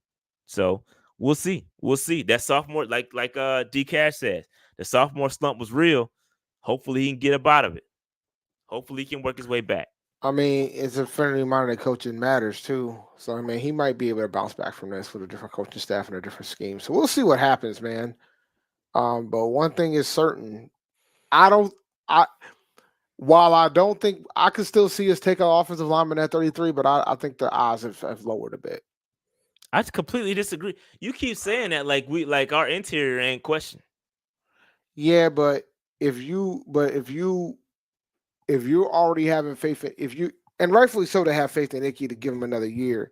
So we'll see. That sophomore, like D Cash says, the sophomore slump was real. Hopefully he can get up out of it. Hopefully he can work his way back. I mean, it's a friendly reminder that coaching matters too. So I mean, he might be able to bounce back from this with a different coaching staff and a different scheme. So we'll see what happens, man. But one thing is certain, I don't. While I don't think I could still see us take an offensive lineman at 33, but I think the odds have lowered a bit. I completely disagree. You keep saying that like our interior ain't question. Yeah, but if you're already having faith in and rightfully so to have faith in Icky to give him another year,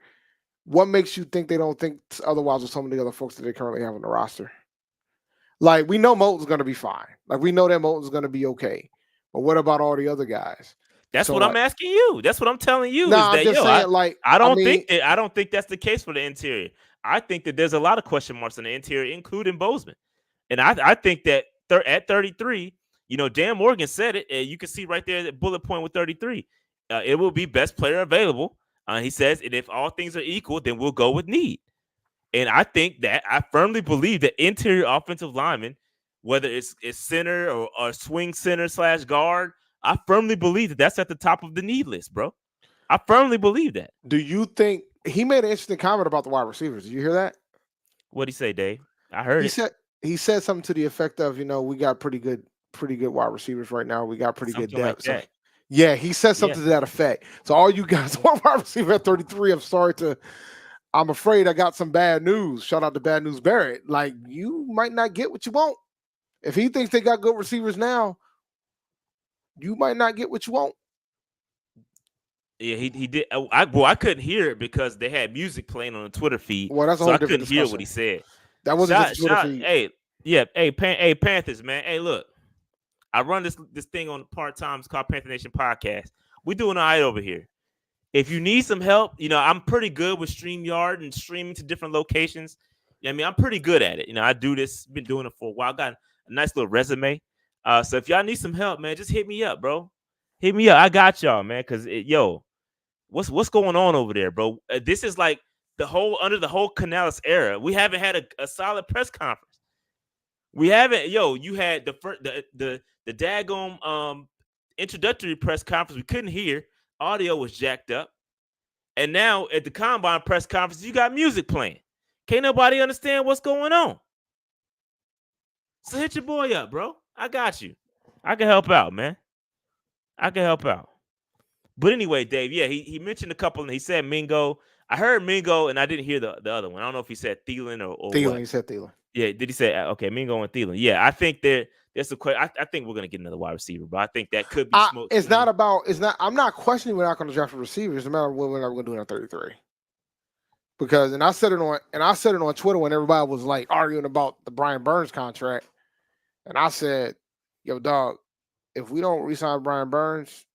what makes you think they don't think otherwise with some of the other folks that they currently have on the roster? Like, we know Moulton's going to be fine. Like, we know that Moulton's going to be okay. But what about all the other guys? That's what I'm asking you. That's what I'm telling you. No, I'm just saying, I don't think that's the case for the interior. I think that there's a lot of question marks on the interior, including Bozeman. And I think that at 33, Dan Morgan said it. You can see right there that bullet point with 33. It will be best player available. He says, and if all things are equal, then we'll go with need. And I think that I firmly believe that interior offensive linemen, whether it's center or swing center / guard, I firmly believe that that's at the top of the need list, bro. I firmly believe that. Do you think he made an interesting comment about the wide receivers? Did you hear that? What'd he say, Dave? I heard he said something to the effect of, we got pretty good wide receivers right now. We got pretty good depth. Like that. Yeah, he said something to that effect. So all you guys want wide receiver at 33, I'm afraid I got some bad news. Shout out to Bad News Barrett. Like, you might not get what you want. If he thinks they got good receivers now, you might not get what you want. Yeah, he did. I couldn't hear it because they had music playing on the Twitter feed. Well, that's a so whole I different couldn't hear what he said. That wasn't just Twitter feed. Hey, Panthers, man. Hey, look, I run this thing on part-time. It's called Panther Nation Podcast. We're doing all right over here. If you need some help, I'm pretty good with StreamYard and streaming to different locations. I mean, I'm pretty good at it. I do this, been doing it for a while. Got a nice little resume. So if y'all need some help, man, just hit me up, bro. Hit me up. I got y'all, man. Because what's going on over there, bro? This is like under the whole Canales era. We haven't had a solid press conference. We haven't. You had the daggone introductory press conference. We couldn't hear. Audio was jacked up. And now at the combine press conference, you got music playing. Can't nobody understand what's going on. So hit your boy up, bro. I got you. I can help out, man. I can help out. But anyway, Dave, yeah, he mentioned a couple, and he said Mingo. I heard Mingo, and I didn't hear the other one. I don't know if he said Thielen or Thielen. What. He said Thielen. Yeah, did he say, okay, Mingo and Thielen? Yeah, I think there's a question. I think we're going to get another wide receiver, but I think that could be smoke. I'm not questioning we're not going to draft a receiver. It's a matter of what we're going to do at 33. Because, and I said it on Twitter when everybody was like arguing about the Brian Burns contract. And I said, yo, dog, if we don't re-sign Brian Burns,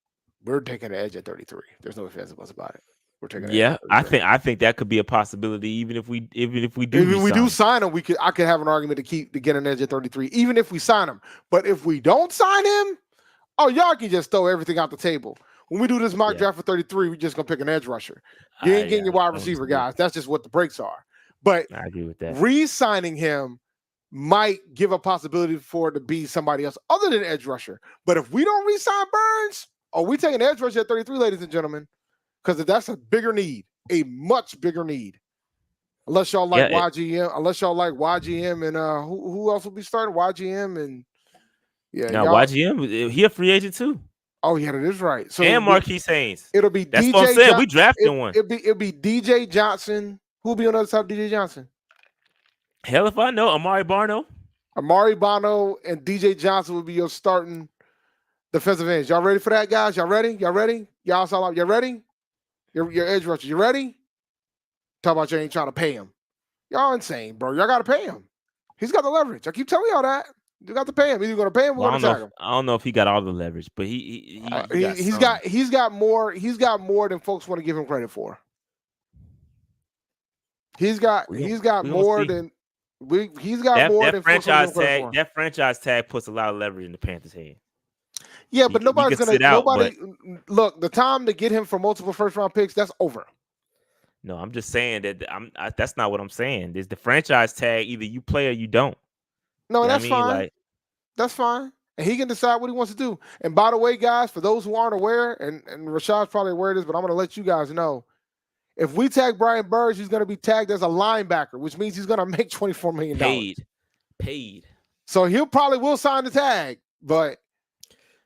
we're taking the edge at 33. There's no ifs and buts about it. We're taking an edge Yeah, rusher. I think that could be a possibility. Even if we do, If we do sign him, I could have an argument to get an edge at 33, even if we sign him. But if we don't sign him, y'all can just throw everything out the table. When we do this mock draft for 33, we're just gonna pick an edge rusher. You ain't getting your wide receiver guys. That's just what the breaks are. But I agree with that. Re-signing him might give a possibility for it to be somebody else other than edge rusher. But if we don't re-sign Burns, we take an edge rusher at 33, ladies and gentlemen, because that's a bigger need, a much bigger need. Unless y'all like YGM, and who else will be starting? YGM and YGM, he a free agent too. Oh yeah, that is right. So and Marquise Haynes. It'll be that's DJ what I'm saying. We drafted one. It'll be DJ Johnson. Who'll be on the other side of DJ Johnson? Hell if I know. Amari Barno and DJ Johnson will be your starting defensive ends. Y'all ready for that, guys? Y'all ready? Y'all ready? Y'all ready? Your edge rusher, you ready? Talk about you ain't trying to pay him. Y'all insane, bro. Y'all got to pay him. He's got the leverage. I keep telling y'all that. You got to pay him. Either you're going to pay him or going to tag him. I don't know if he got all the leverage, but he's got more than folks want to give him credit for. He's got more than franchise tag. That franchise tag puts a lot of leverage in the Panthers' hand. Yeah, but nobody's gonna. Look. The time to get him for multiple first-round picks, that's over. No, I'm just saying that that's not what I'm saying. There's the franchise tag. Either you play or you don't. No, that's fine. That's fine. And he can decide what he wants to do. And by the way, guys, for those who aren't aware, and Rashad's probably aware of this, but I'm going to let you guys know. If we tag Brian Burge, he's going to be tagged as a linebacker, which means he's going to make $24 million. Paid. So he'll probably will sign the tag, but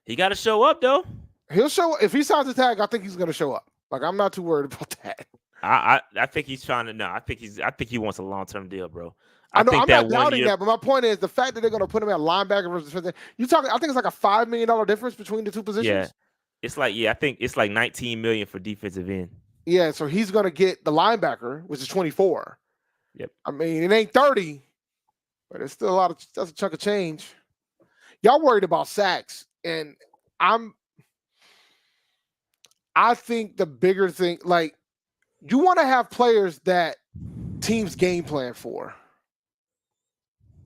he got to show up though. He'll show up. If he signs the tag, I think he's going to show up. Like, I'm not too worried about that. I think he's trying to. No, I think he wants a long-term deal, bro. I'm not doubting that, but my point is the fact that they're going to put him at linebacker versus defensive. I think it's like a $5 million difference between the two positions. Yeah, it's like I think it's like $19 million for defensive end. Yeah, so he's going to get the linebacker, which is 24. Yep. I mean, it ain't 30, but it's still that's a chunk of change. Y'all worried about sacks, and I think the bigger thing, like, you want to have players that teams game plan for.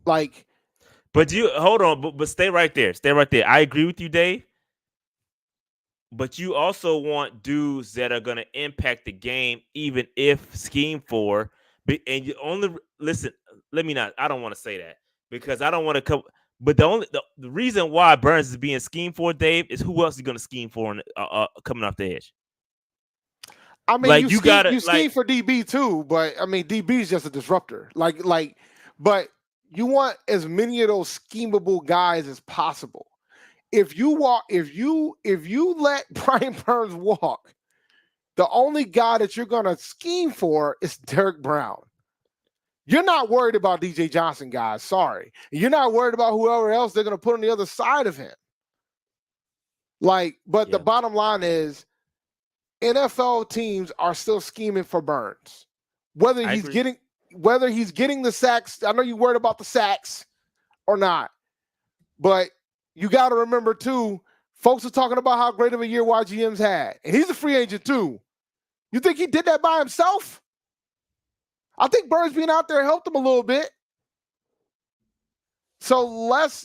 Like, but hold on, but stay right there. Stay right there. I agree with you, Dave. But you also want dudes that are going to impact the game, even if scheme for. And you only listen. Let me not. I don't want to say that because I don't want to come. But the reason why Burns is being schemed for, Dave, is who else is going to scheme for coming off the edge. I mean, like you scheme for DB too, but I mean DB is just a disruptor. But you want as many of those schemable guys as possible. If you let Brian Burns walk, the only guy that you're gonna scheme for is Derek Brown. You're not worried about DJ Johnson, guys. Sorry, you're not worried about whoever else they're gonna put on the other side of him. The bottom line is, NFL teams are still scheming for Burns, whether he's getting the sacks. I know you're worried about the sacks or not, but you got to remember too, folks are talking about how great of a year YGM's had, and he's a free agent too. You think he did that by himself? I think Burns being out there helped him a little bit. So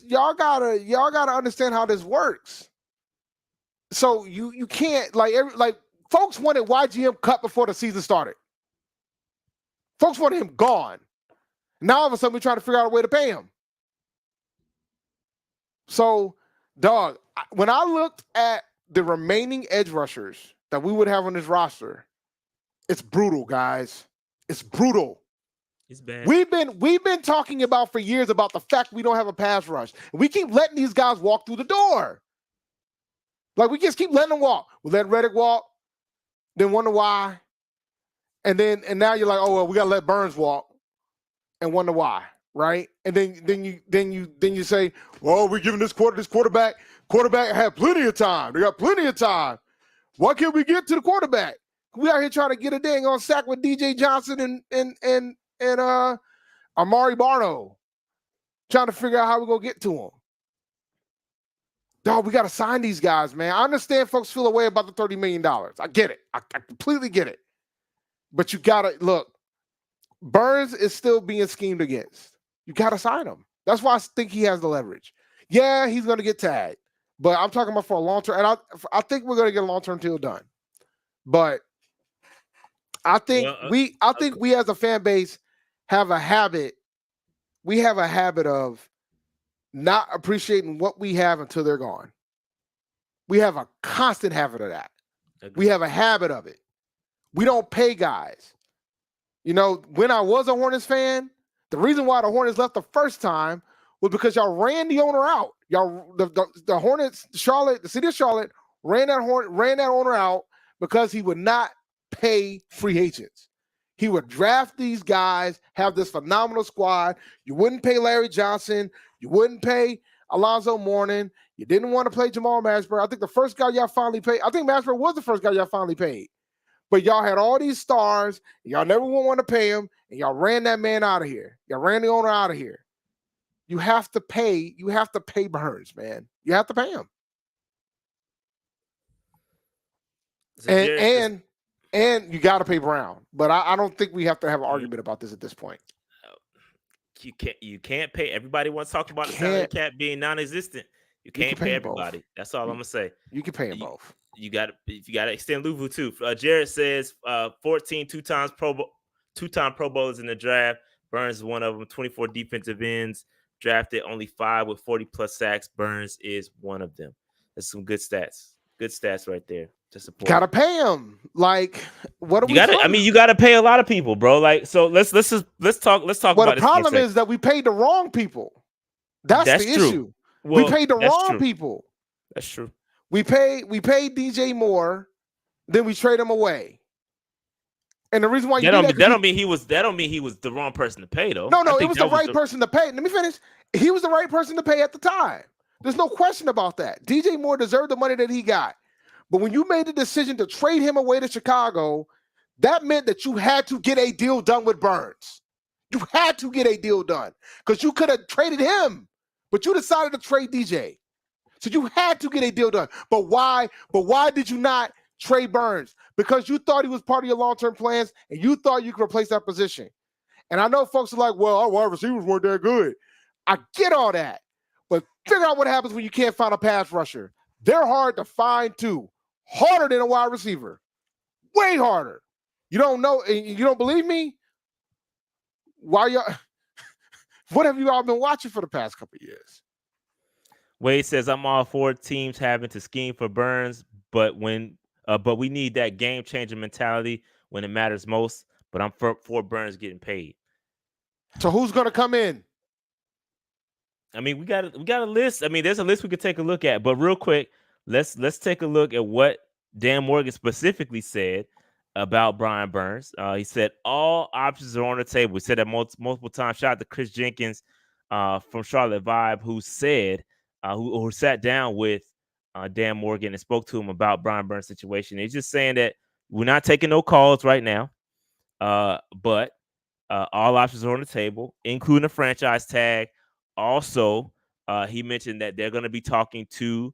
y'all gotta understand how this works. So you can't like folks wanted YGM cut before the season started. Folks wanted him gone. Now all of a sudden we're trying to figure out a way to pay him. So, dog, when I looked at the remaining edge rushers that we would have on this roster, it's brutal, guys. It's brutal. It's bad. We've been talking about for years about the fact we don't have a pass rush. We keep letting these guys walk through the door. Like, we just keep letting them walk. We let Reddick walk, then wonder why. And now you're like, oh well, we gotta let Burns walk and wonder why, right? And then you say, well, we're giving this quarterback had plenty of time. They got plenty of time. Why can't we get to the quarterback? We out here trying to get a dang on sack with DJ Johnson and Amari Barno, trying to figure out how we're gonna get to him. Dog, we got to sign these guys, man. I understand folks feel a way about the $30 million. I get it. I completely get it. But you gotta look. Burns is still being schemed against. You gotta sign him. That's why I think he has the leverage. Yeah, he's gonna get tagged, but I'm talking about for a long term. And I think we're gonna get a long term deal done. But I think we as a fan base have a habit. We have a habit of not appreciating what we have until they're gone. We have a constant habit of that. We have a habit of it. We don't pay guys. You know, when I was a Hornets fan, the reason why the Hornets left the first time was because y'all ran the owner out. Y'all, the Hornets, Charlotte, the city of Charlotte ran that owner out because he would not pay free agents. He would draft these guys, have this phenomenal squad. You wouldn't pay Larry Johnson. You wouldn't pay Alonzo Mourning. You didn't want to pay Jamal Mashburn. I think the first guy y'all finally paid, I think Mashburn was the first guy y'all finally paid. But y'all had all these stars. Y'all never want to pay him. And y'all ran that man out of here. Y'all ran the owner out of here. You have to pay. You have to pay Burns, man. You have to pay him. And you got to pay Brown. But I don't think we have to have an argument about this at this point. You can't pay. Everybody wants to talk about the salary cap being non-existent. You can't pay everybody. Both. That's all I'm gonna say. You can pay them both. You got to extend Luvu too. Jared says 14 two-time Pro Bowlers in the draft. Burns is one of them. 24 defensive ends drafted, only 5 with 40+ sacks. Burns is one of them. That's some good stats. Good stats right there to support. Gotta pay him. Like, what are we? You gotta pay a lot of people, bro. Like, so let's talk. Well, about the problem is that we paid the wrong people. That's the issue. Well, we paid the wrong people. That's true. We paid DJ Moore, then we trade him away. And the reason why that don't mean he was the wrong person to pay though. No, it was the right person to pay. Let me finish. He was the right person to pay at the time. There's no question about that. DJ Moore deserved the money that he got. But when you made the decision to trade him away to Chicago, that meant that you had to get a deal done with Burns. You had to get a deal done because you could have traded him, but you decided to trade DJ. So you had to get a deal done. But why? Did you not trade Burns? Because you thought he was part of your long-term plans and you thought you could replace that position. And I know folks are like, well, our wide receivers weren't that good. I get all that. But figure out what happens when you can't find a pass rusher. They're hard to find too. Harder than a wide receiver. Way harder. You don't know, you don't believe me? Why y'all? What have you all been watching for the past couple of years? Wade says, I'm all for teams having to scheme for Burns, but we need that game-changing mentality when it matters most. But I'm for Burns getting paid. So who's going to come in? I mean, we got a list. I mean, there's a list we could take a look at. But real quick, let's take a look at what Dan Morgan specifically said about Brian Burns. He said all options are on the table. He said that multiple times. Shout out to Chris Jenkins from Charlotte Vibe, who said who sat down with Dan Morgan and spoke to him about Brian Burns' situation. He's just saying that we're not taking no calls right now, but all options are on the table, including a franchise tag. Also, he mentioned that they're going to be talking to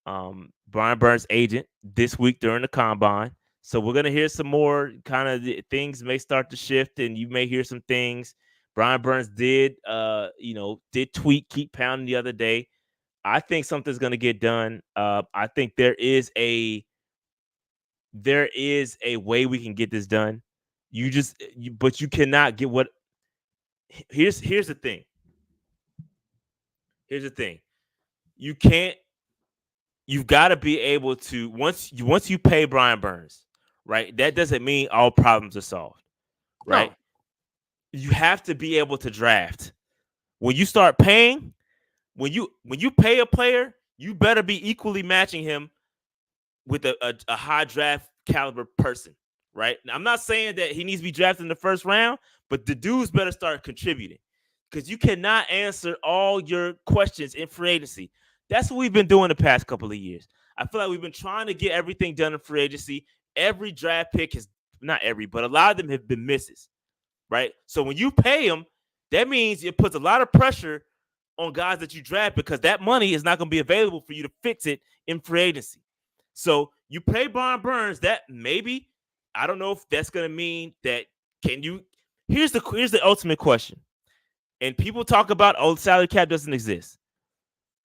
Brian Burns' agent this week during the combine. So we're going to hear some more kind of things may start to shift, and you may hear some things. Brian Burns did tweet, keep pounding the other day. I think something's going to get done. I think there is a way we can get this done. But you cannot get what. Here's the thing. Here's the thing. You've got to be able to once you pay Brian Burns, right? That doesn't mean all problems are solved, right? No. You have to be able to draft. When you start paying, when you pay a player, you better be equally matching him with a high draft caliber person, right? Now, I'm not saying that he needs to be drafted in the first round, but the dudes better start contributing because you cannot answer all your questions in free agency. That's what we've been doing the past couple of years. I feel like we've been trying to get everything done in free agency. Every draft pick not every, but a lot of them have been misses, right? So when you pay them, that means it puts a lot of pressure on guys that you draft because that money is not going to be available for you to fix it in free agency. So you pay Brian Burns, that maybe I don't know if that's gonna mean that. Can you? Here's the ultimate question. And people talk about salary cap doesn't exist.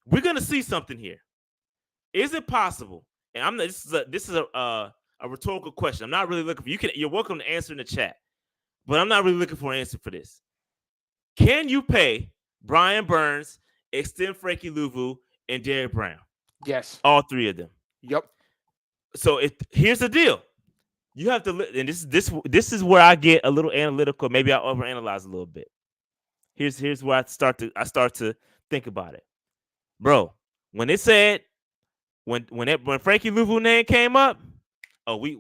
We're gonna see something here. Is it possible? And I'm this is a rhetorical question. I'm not really looking for you're welcome to answer in the chat, but I'm not really looking for an answer for this. Can you pay Brian Burns, extend Frankie Louvu, and Derek Brown? Yes. All three of them. Yep. So here's the deal. You have to, and this is where I get a little analytical. Maybe I overanalyze a little bit. Here's where I start to think about it, bro. When it said when Frankie Louvu name came up, we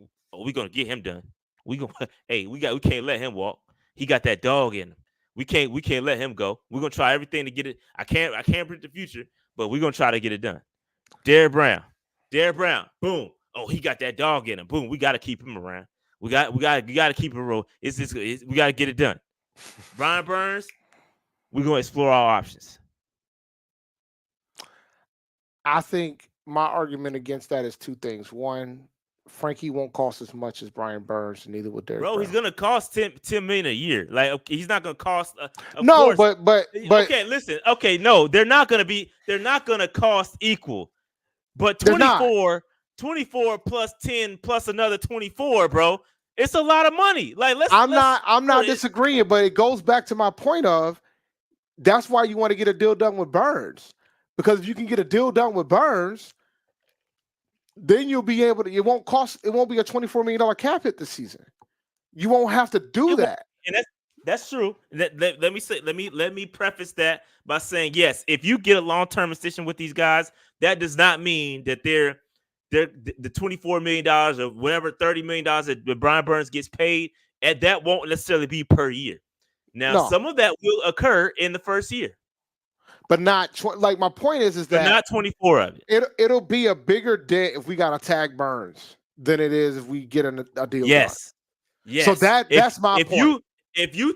gonna get him done. We can't let him walk. He got that dog in him. We can't let him go. We're gonna try everything to get it. I can't predict the future, but we're gonna try to get it done. Derek Brown, boom. Oh, he got that dog in him. Boom. We gotta keep him around. We gotta keep him roll. We gotta get it done. Brian Burns, we're gonna explore all options. I think my argument against that is two things. One, Frankie won't cost as much as Brian Burns, and neither will Derek Brown. He's gonna cost $10 million a year. Like, okay, he's not gonna cost. No, course. but okay, listen. Okay, no, they're not gonna cost equal. But 24 plus 10 plus another 24, bro. It's a lot of money. Like, I'm not disagreeing, but it goes back to my point of that's why you want to get a deal done with Burns. Because if you can get a deal done with Burns, then you'll be able to. It won't be a $24 million cap hit this season. You won't have to do that. And that's true. Let me preface that by saying, yes, if you get a long-term extension with these guys, that does not mean that they're the $24 million or whatever $30 million that Brian Burns gets paid, and that won't necessarily be per year. Now, some of that will occur in the first year. But not like my point is that not 24 of it. It'll be a bigger dent if we got to tag Burns than it is if we get a deal. Yes. Done. Yes. So that's my point. If you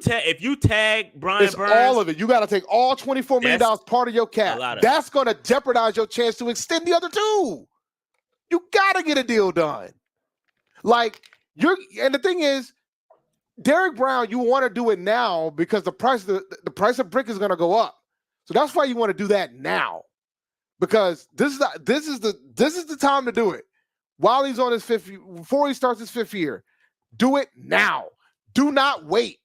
tag Brian it's Burns, all of it. You got to take all $24 million part of your cap. That's going to jeopardize your chance to extend the other two. You got to get a deal done. And the thing is, Derek Brown, you want to do it now because the price of brick is going to go up. So that's why you want to do that now, because this is the time to do it. While he's on his before he starts his fifth year, do it now. Do not wait.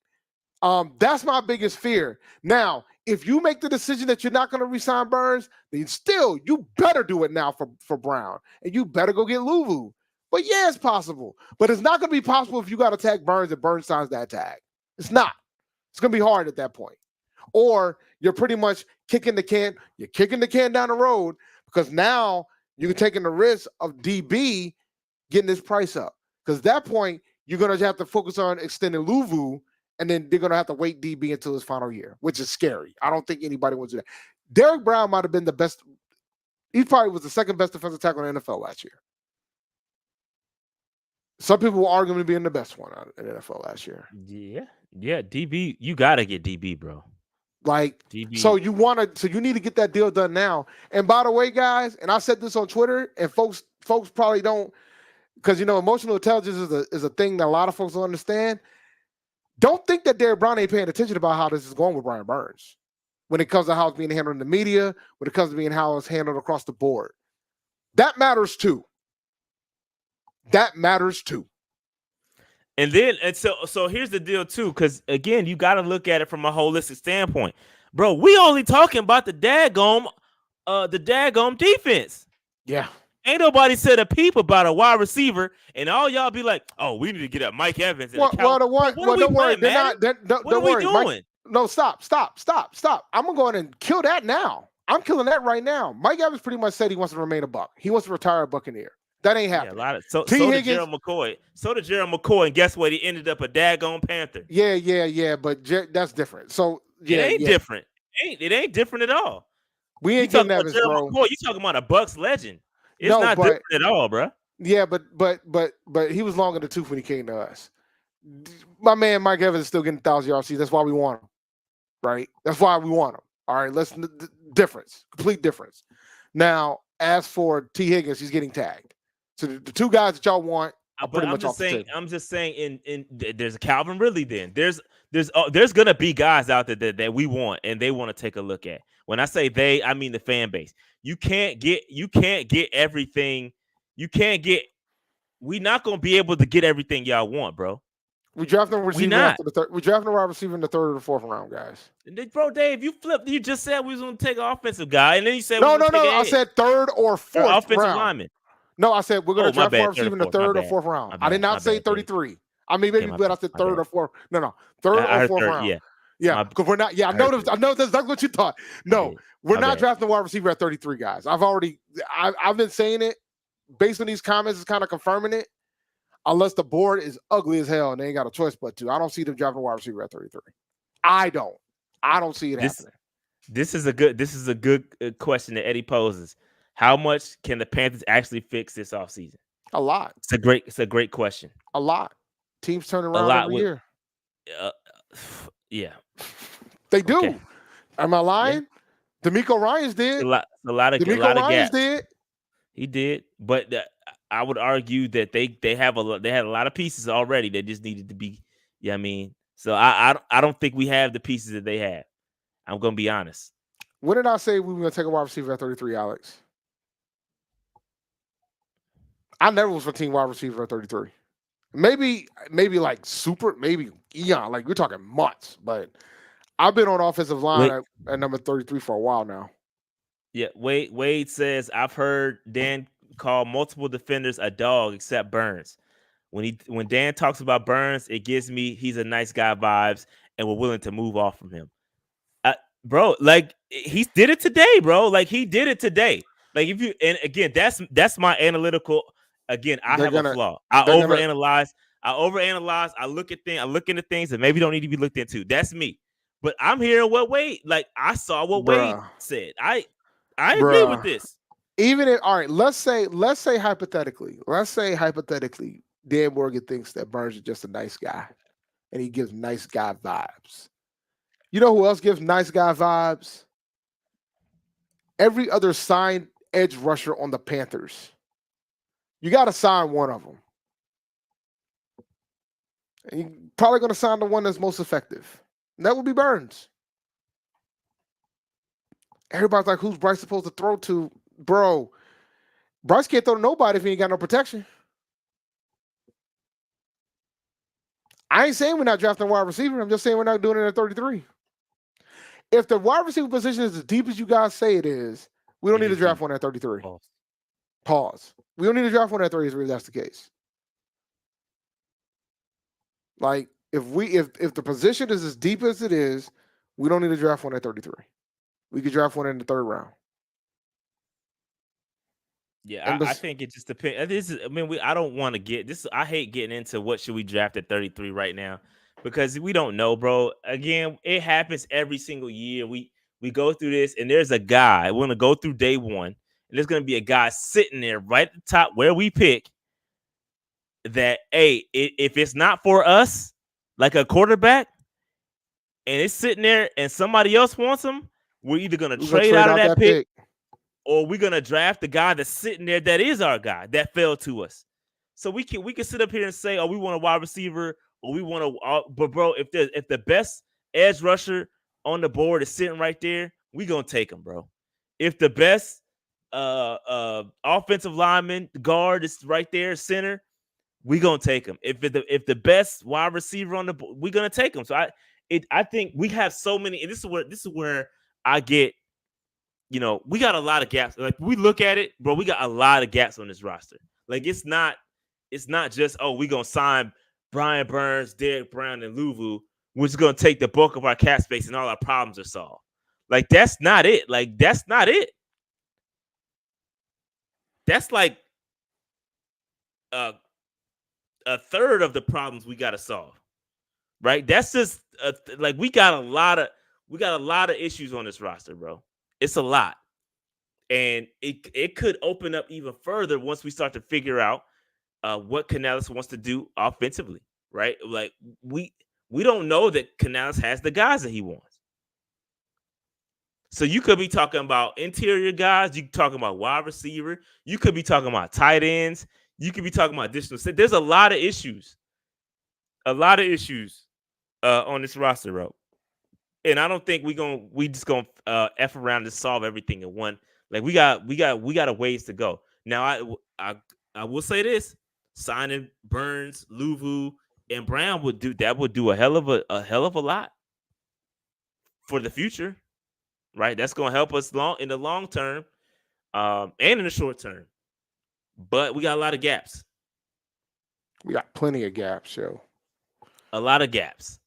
That's my biggest fear. Now, if you make the decision that you're not going to re-sign Burns, then still you better do it now for Brown, and you better go get Louvu. But yeah, it's possible, but it's not going to be possible if you got to tag Burns and Burns signs that tag. It's not. It's going to be hard at that point. Or you're pretty much kicking the can. You're kicking the can down the road because now you're taking the risk of DB getting this price up. Because at that point, you're going to have to focus on extending Louvu, and then they're going to have to wait DB until his final year, which is scary. I don't think anybody wants to do that. Derek Brown might have been the best. He probably was the second best defensive tackle in the NFL last year. Some people will argue him being the best one in the NFL last year. Yeah, DB. You got to get DB, bro. DB. So you need to get that deal done now. And by the way, guys, and I said this on Twitter, and folks probably don't, because emotional intelligence is a thing that a lot of folks don't understand. Don't think that Derek Brown ain't paying attention about how this is going with Brian Burns when it comes to how it's being handled in the media, when it comes to how it's handled across the board. That matters too. And so here's the deal too, because again, you got to look at it from a holistic standpoint, bro. We only talking about the daggone defense. Yeah, ain't nobody said a peep about a wide receiver, and all y'all be like, "Oh, we need to get up Mike Evans." Don't worry. Don't worry. Doing? No, stop. I'm gonna go in and kill that now. I'm killing that right now. Mike Evans pretty much said he wants to remain a Buck. He wants to retire a Buccaneer. That ain't happening. Yeah, so did Gerald McCoy. So did Gerald McCoy, and guess what? He ended up a daggone Panther. Yeah. But that's different. So it ain't different. It ain't different at all. We ain't getting Evans, bro. McCoy, you talking about a Bucks legend? It's not different at all, bro. Yeah, but he was long in the tooth when he came to us. My man Mike Evans is still getting 1,000 yards. That's why we want him, right? That's why we want him. All right, complete difference. Now, as for T. Higgins, he's getting tagged. So the two guys that y'all want, I'm But pretty much off the table. I'm just saying. There's a Calvin Ridley. Then there's gonna be guys out there that we want and they want to take a look at. When I say they, I mean the fan base. You can't get everything. You can't get. We're not gonna be able to get everything y'all want, bro. We drafted a receiver after the third. We drafted a wide receiver in the third or the fourth round, guys. Bro, Dave, you flipped. You just said we was gonna take an offensive guy, and then you said no. I said third or fourth offensive round. lineman. No, I said we're gonna draft a wide receiver in the third or fourth round. Bad, I did not say 33. I mean, maybe, but I said third or fourth. No, third or fourth round. Yeah, because we're not. Yeah, I know that's not what you thought. No, we're not drafting a wide receiver at 33, guys. I've been saying it. Based on these comments, it's kind of confirming it. Unless the board is ugly as hell and they ain't got a choice but to. I don't see them drafting a wide receiver at 33. I don't see it happening. This is a good question that Eddie poses. How much can the Panthers actually fix this offseason? A lot. It's a great question. A lot. Teams turn around every year. Yeah. They do. Okay. Am I lying? Yeah. D'Amico Ryans did. A lot of gaps. Did. He did, but I would argue that they had a lot of pieces already that just needed to be. Yeah, I mean, so I don't think we have the pieces that they have. I'm gonna be honest. When did I say we were gonna take a wide receiver at 33, Alex? I never was for team wide receiver at 33. Maybe like maybe eon, like we're talking months, but I've been on offensive line at number 33 for a while now. Yeah, Wade says I've heard Dan call multiple defenders a dog except Burns. When Dan talks about Burns, it gives me he's a nice guy vibes, and we're willing to move off from him. Bro, like he did it today, bro. Like he did it today. Like if you and again, that's my analytical. Again, I have a flaw. I overanalyze. I look into things that maybe don't need to be looked into. That's me. But I'm hearing what Wade, like I saw what Wade said. I agree with this. Even if all right, let's say hypothetically, Dan Morgan thinks that Burns is just a nice guy, and he gives nice guy vibes. You know who else gives nice guy vibes? Every other signed edge rusher on the Panthers. You got to sign one of them. And you're probably going to sign the one that's most effective. And that would be Burns. Everybody's like, who's Bryce supposed to throw to? Bro, Bryce can't throw to nobody if he ain't got no protection. I ain't saying we're not drafting a wide receiver. I'm just saying we're not doing it at 33. If the wide receiver position is as deep as you guys say it is, we don't need to draft one at 33. Pause. We don't need to draft one at 33 if that's the case. Like, if the position is as deep as it is, we don't need to draft one at 33. We could draft one in the third round. Yeah, I think it just depends. I don't want to get this. I hate getting into what should we draft at 33 right now because we don't know, bro. Again, it happens every single year. We go through this, and there's a guy. We're gonna go through day one, and there's gonna be a guy sitting there right at the top where we pick. That if it's not for us, like a quarterback, and it's sitting there, and somebody else wants him, we're either gonna trade out of that pick. Or we're gonna draft the guy that's sitting there that is our guy that fell to us. So we can sit up here and say, oh, we want a wide receiver, or we want a. But bro, if the best edge rusher on the board is sitting right there, we gonna take him, bro. If the best offensive lineman guard is right there, center, we gonna take him. If the best wide receiver on the board, we gonna take him. So I think we have so many, and this is where I get. You know, we got a lot of gaps. Like we look at it, bro, we got a lot of gaps on this roster. Like it's not just, oh, we gonna sign Brian Burns, Derek Brown, and Luvu, which is gonna take the bulk of our cap space and all our problems are solved. Like that's not it. That's like a third of the problems we gotta solve. Right? That's just like we got a lot of issues on this roster, bro. It's a lot. And it could open up even further once we start to figure out what Canales wants to do offensively, right? Like we don't know that Canales has the guys that he wants. So you could be talking about interior guys, you could talking about wide receiver, you could be talking about tight ends, You could be talking about additional. There's a lot of issues. On this roster, bro. And I don't think we just gonna f around and solve everything in one. Like we got a ways to go. Now I will say this: signing Burns, Luvu, and Brown would do a hell of a lot for the future, right? That's gonna help us in the long term, and in the short term. But we got a lot of gaps. We got plenty of gaps, yo. A lot of gaps.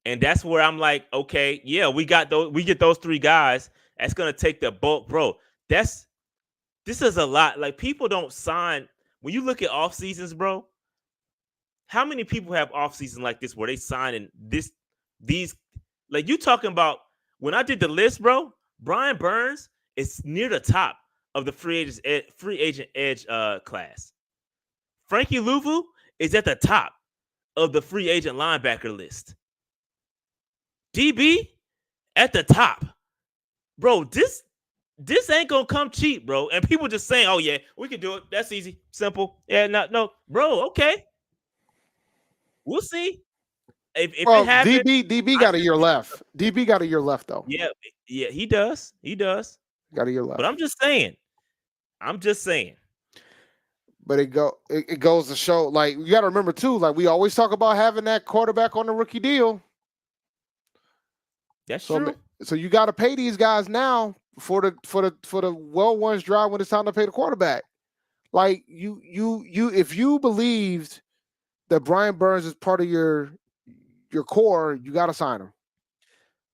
And that's where I'm like, okay, yeah, we get those three guys. That's gonna take the bulk, bro. This is a lot. Like, people don't sign when you look at off seasons, bro. How many people have off season like this where they sign in these like you talking about when I did the list, bro? Brian Burns is near the top of the free agent edge class. Frankie Luvu is at the top of the free agent linebacker list. DB at the top. Bro, this ain't gonna come cheap, bro. And people just saying, oh yeah, we can do it. That's easy, simple. Yeah, no, bro, okay. We'll see. If it happens, DB got a year left. DB got a year left though. Yeah, he does. Got a year left. But I'm just saying. But it goes to show, like, you got to remember too, like we always talk about having that quarterback on the rookie deal. That's true. So you got to pay these guys now for the well ones drive when it's time to pay the quarterback. Like you if you believed that Brian Burns is part of your core, you got to sign him.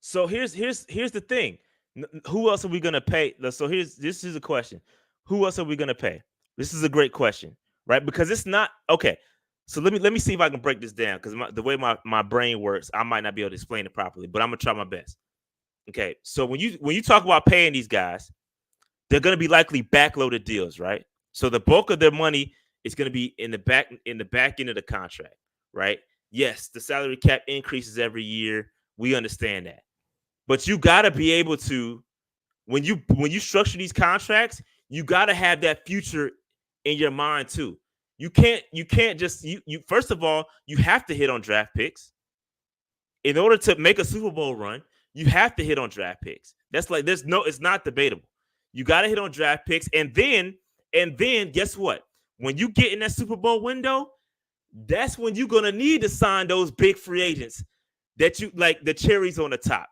So here's the thing. Who else are we gonna pay? So this is a question. Who else are we gonna pay? This is a great question, right? Because it's not okay. So let me see if I can break this down, because the way my brain works, I might not be able to explain it properly, but I'm gonna try my best. Okay, so when you talk about paying these guys, they're gonna be likely backloaded deals, right? So the bulk of their money is gonna be in the back end of the contract, right? Yes, the salary cap increases every year. We understand that, but you gotta be able to, when you structure these contracts, you gotta have that future in your mind too. You can't just you first of all, you have to hit on draft picks. In order to make a Super Bowl run, you have to hit on draft picks. That's like it's not debatable. You got to hit on draft picks, and then guess what? When you get in that Super Bowl window, that's when you're gonna need to sign those big free agents that you like, the cherries on the top.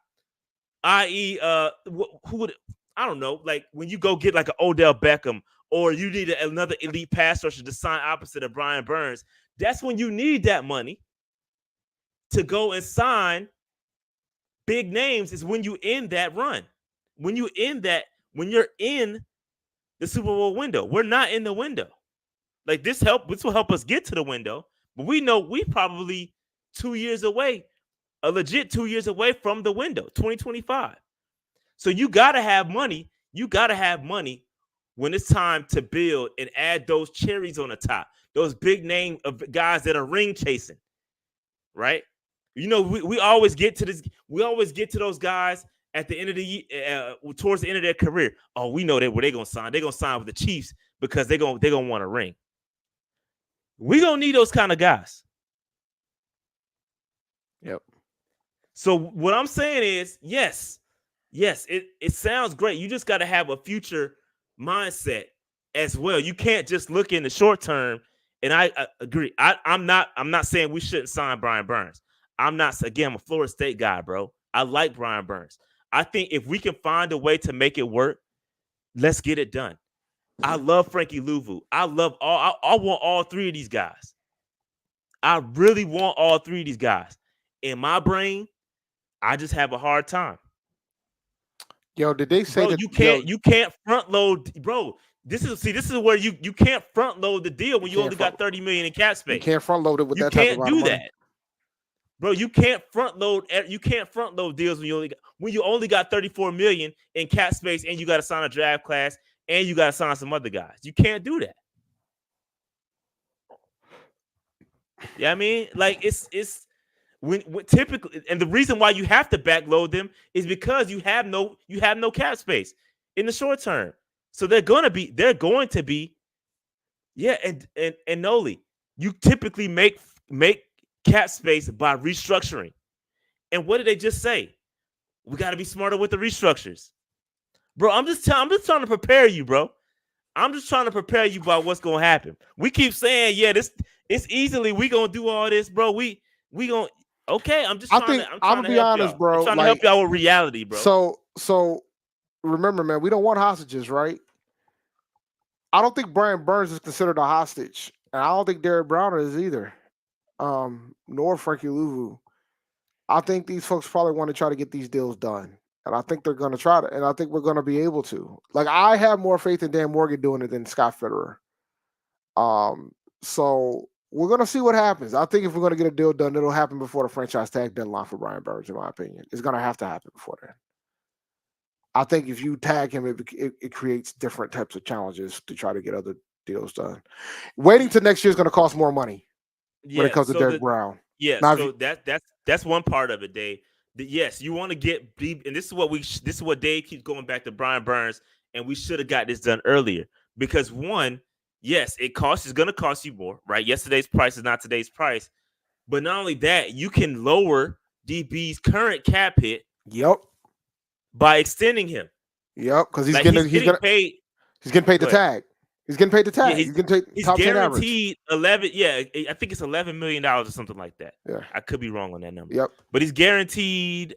I.e., who would, I don't know, like when you go get like an Odell Beckham, or you need another elite pass rusher to sign opposite of Brian Burns. That's when you need that money to go and sign big names, is when you end that run. When you're in the Super Bowl window. We're not in the window. Like this will help us get to the window, but we know we probably 2 years away, a legit 2 years away from the window, 2025. So you got to have money. You got to have money when it's time to build and add those cherries on the top, those big name of guys that are ring chasing, right? You know, we always get to this. We always get to those guys at the end of the year, towards the end of their career. Oh, we know that where they're gonna sign. They're gonna sign with the Chiefs because they're gonna want a ring. We gonna need those kind of guys. Yep. So what I'm saying is, yes, it sounds great. You just got to have a future mindset as well. You can't just look in the short term. And I agree. I'm not saying we shouldn't sign Brian Burns. I'm a Florida State guy, bro. I like Brian Burns. I think if we can find a way to make it work, let's get it done. I love Frankie Luvu. I want all three of these guys. I really want all three of these guys. In my brain, I just have a hard time. Yo, did they say that you can't front load, bro? This is where you can't front load the deal when you only got $30 million in cap space. You can't front load it with that type of money. You can't do that, bro. You can't front load. You can't front load deals when you only got $34 million in cap space, and you got to sign a draft class, and you got to sign some other guys. You can't do that. Yeah, I mean, like it's. When typically, and the reason why you have to backload them is because you have no cap space in the short term. So they're going to be Yeah, and Noli, you typically make cap space by restructuring. And what did they just say? We got to be smarter with the restructures, bro. I'm just trying to prepare you, bro. I'm just trying to prepare you about what's gonna happen. We keep saying, yeah, it's easily we gonna do all this, bro. We gonna okay. I'm I'm trying gonna to be help honest, y'all. I'm bro. trying to help Like, y'all with reality, bro. so remember, man, we don't want hostages, right? I don't think Brian Burns is considered a hostage, and I don't think Derek Browner is either. Nor Frankie Louvu. I think these folks probably want to try to get these deals done. And I think they're going to try to, and I think we're going to be able to. Like, I have more faith in Dan Morgan doing it than Scott Fitterer. So we're going to see what happens. I think if we're going to get a deal done, it'll happen before the franchise tag deadline for Brian Burns, in my opinion. It's going to have to happen before then. I think if you tag him, it creates different types of challenges to try to get other deals done. Waiting till next year is going to cost more money when it comes to Derek Brown. Yeah, Now, so that's one part of it, Dave. Yes, you want to get deep, and this is what Dave keeps going back to Brian Burns, and we should have got this done earlier because one, yes, it's going to cost you more, right? Yesterday's price is not today's price, but not only that, you can lower DB's current cap hit. Yep. By extending him. Yep, because he's getting paid. He's getting paid the tag. He's getting paid the tag. Yeah, he's getting paid he's top guaranteed 11. Yeah, I think it's $11 million or something like that. Yeah, I could be wrong on that number. Yep, but he's guaranteed.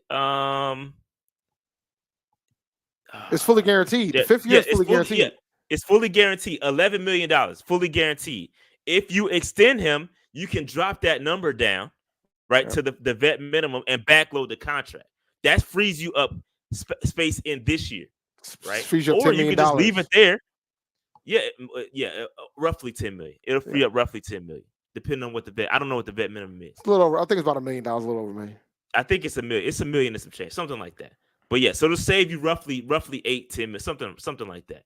It's fully guaranteed. The 5th year is fully guaranteed. Yeah, it's fully guaranteed. $11 million, fully guaranteed. If you extend him, you can drop that number down, right, to the vet minimum and backload the contract. That frees you up space in this year, right? Frees you up or $10 million. You can just leave it there. Yeah, roughly 10 million. It'll free up roughly 10 million, depending on what the vet. I don't know what the vet minimum is. It's a little over. I think it's about $1 million. A little over $1 million. I think it's $1 million. It's $1 million and some change, something like that. But yeah, so it'll save you roughly 8, 10 million, something like that.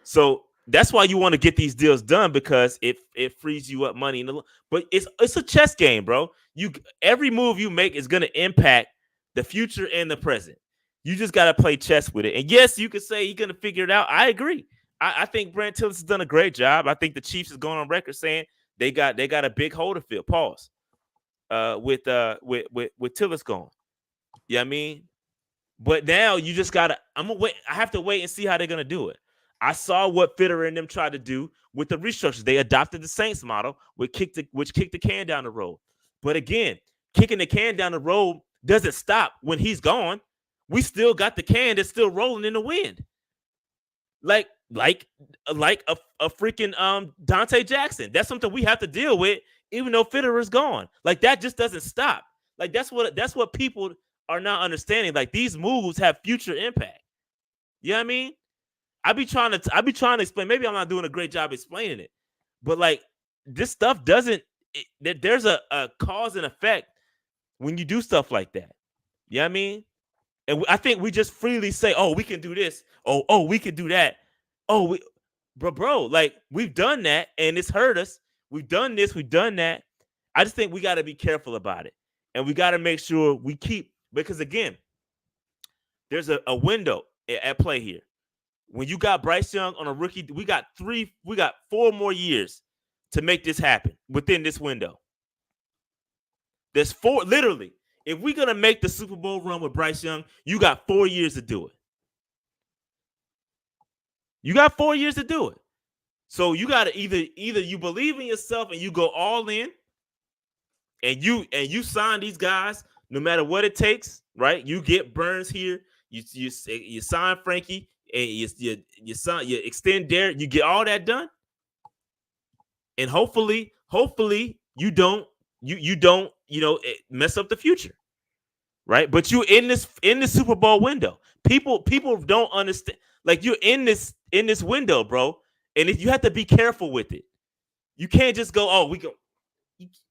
So that's why you want to get these deals done because it frees you up money. But it's a chess game, bro. Every move you make is going to impact the future and the present. You just got to play chess with it. And yes, you could say you're going to figure it out. I agree. I think Brent Tillis has done a great job. I think the Chiefs is going on record saying they got a big hole to fill. Pause. With Tillis gone. You know what I mean? But now you just gotta. I'm gonna wait. I have to wait and see how they're gonna do it. I saw what Fitterer and them tried to do with the restructures. They adopted the Saints model, which kicked the can down the road. But again, kicking the can down the road doesn't stop when he's gone. We still got the can that's still rolling in the wind. Like a freaking Dante Jackson. That's something we have to deal with, even though Fitterer's gone. Like that just doesn't stop. Like that's what people are not understanding. Like these moves have future impact. You know what I mean? I be trying to explain. Maybe I'm not doing a great job explaining it, but like this stuff doesn't. There's a cause and effect when you do stuff like that. You know what I mean? And I think we just freely say, "Oh, we can do this. Oh, we can do that. Oh, bro, like we've done that and it's hurt us. We've done this, we've done that. I just think we got to be careful about it, and we got to make sure we keep because again, there's a window at play here. When you got Bryce Young on a rookie, we got 4 more years to make this happen within this window. There's 4 literally. If we're going to make the Super Bowl run with Bryce Young, you got 4 years to do it. You got 4 years to do it. So you got to either you believe in yourself and you go all in and you sign these guys no matter what it takes, right? You get Burns here, you sign Frankie and you extend Derek, you get all that done. And hopefully you don't mess up the future, right? But you in the Super Bowl window. People don't understand. Like you're in this window, bro, and you have to be careful with it. You can't just go, oh, we go.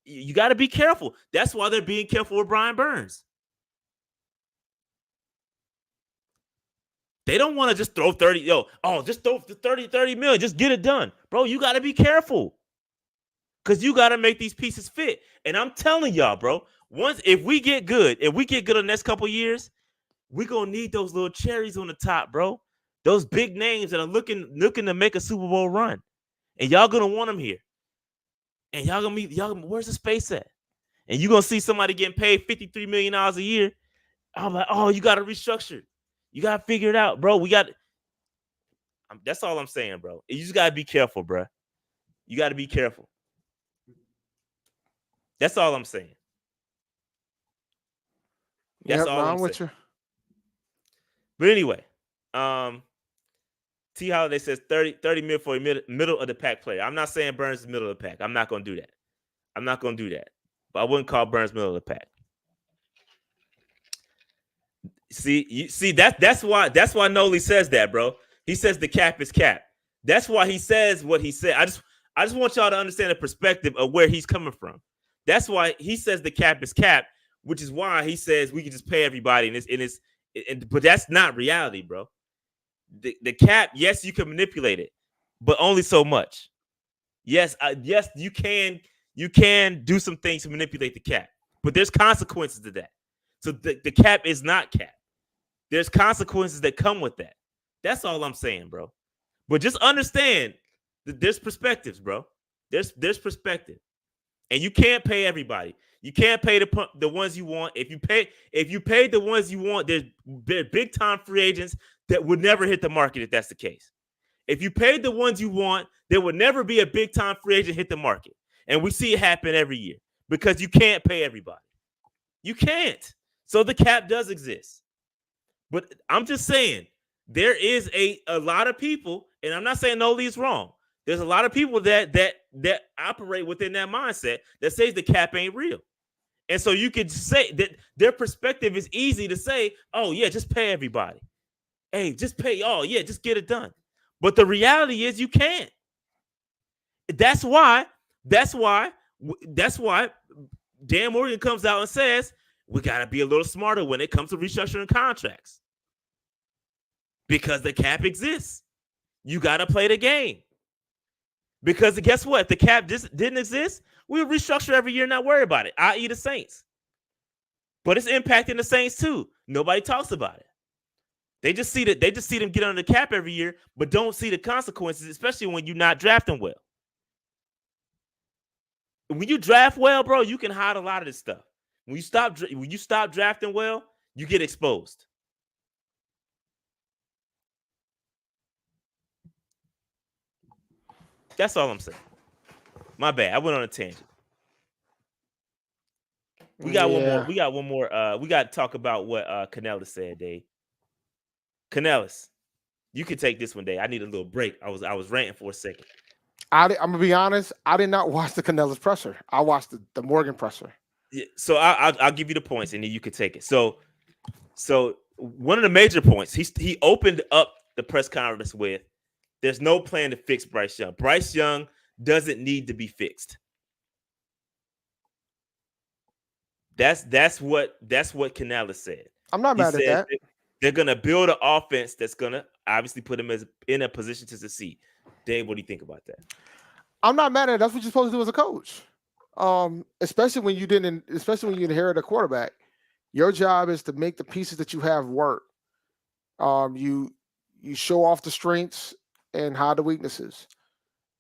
You got to be careful. That's why they're being careful with Brian Burns. They don't want to just throw 30. Just throw the 30 million. Just get it done, bro. You got to be careful. Because you got to make these pieces fit. And I'm telling y'all, bro, if we get good in the next couple years, we're going to need those little cherries on the top, bro. Those big names that are looking to make a Super Bowl run. and y'all gonna want him here, and where's the space at? And you're gonna see somebody getting paid $53 million a year. I'm like, oh, you gotta restructure. You gotta figure it out, bro. That's all I'm saying, bro. You just gotta be careful, bro. You gotta be careful. That's all I'm saying. That's all I'm with saying. you. But anyway, T Holiday says 30 mil for a middle of the pack player. I'm not saying Burns is middle of the pack. I'm not gonna do that. But I wouldn't call Burns middle of the pack. See, that's why Noli says that, bro. He says the cap is cap. That's why he says what he said. I just want y'all to understand the perspective of where he's coming from. That's why he says the cap is cap, which is why he says we can just pay everybody. But that's not reality, bro. The cap, yes, you can manipulate it, but only so much. Yes, you can do some things to manipulate the cap, but there's consequences to that. So the cap is not cap. There's consequences that come with that. That's all I'm saying, bro. But just understand that there's perspectives, bro. There's perspective, and you can't pay everybody. You can't pay the ones you want. If you pay the ones you want, there's big time free agents that would never hit the market if that's the case. If you paid the ones you want, there would never be a big time free agent hit the market, and we see it happen every year because you can't pay everybody. You can't. So the cap does exist. But I'm just saying there is a lot of people, and I'm not saying Noli's wrong. There's a lot of people that operate within that mindset that says the cap ain't real. And so you could say that their perspective is easy to say, oh, yeah, just pay everybody. Hey, just pay. Oh, yeah, just get it done. But the reality is you can't. That's why Dan Morgan comes out and says, we got to be a little smarter when it comes to restructuring contracts. Because the cap exists. You got to play the game. Because guess what? If the cap didn't exist, we would restructure every year and not worry about it, i.e. the Saints. But it's impacting the Saints too. Nobody talks about it. They just see them get under the cap every year, but don't see the consequences, especially when you're not drafting well. When you draft well, bro, you can hide a lot of this stuff. When you stop drafting well, you get exposed. That's all I'm saying. My bad. I went on a tangent. We got one more. We got one more. We got to talk about what Canales said, Dave. Canales, you can take this one, Dave. I need a little break. I was ranting for a second. I'm gonna be honest. I did not watch the Canales presser. I watched the Morgan presser. Yeah, so I'll give you the points, and then you can take it. So one of the major points he opened up the press conference with, there's no plan to fix Bryce Young. Bryce Young doesn't need to be fixed. That's what Canales said. I'm not mad at that. They're gonna build an offense that's gonna obviously put him in a position to succeed. Dave, what do you think about that? I'm not mad at it. That's what you're supposed to do as a coach. Especially when you inherit a quarterback. Your job is to make the pieces that you have work. You show off the strengths and hide the weaknesses.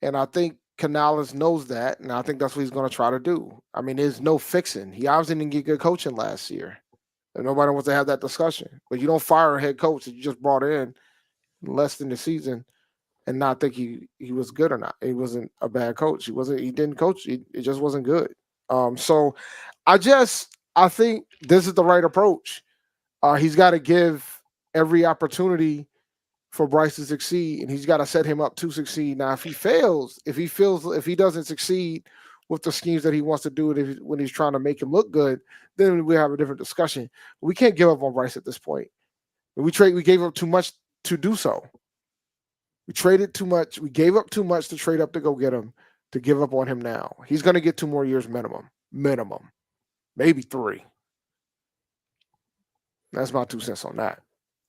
And I think Canales knows that, and I think that's what he's going to try to do. I mean, there's no fixing. He obviously didn't get good coaching last year. And nobody wants to have that discussion. But you don't fire a head coach that you just brought in less than the season and not think he was good or not. He wasn't a bad coach. He didn't coach. It just wasn't good. So I think this is the right approach. He's got to give every opportunity for Bryce to succeed, and he's got to set him up to succeed. Now, if he doesn't succeed with the schemes that he wants to do it when he's trying to make him look good, then we have a different discussion. But we can't give up on Bryce at this point. We gave up too much to do so. We traded too much. We gave up too much to trade up to go get him, to give up on him now. He's going to get 2 more years minimum, maybe 3. That's my 2 cents on that.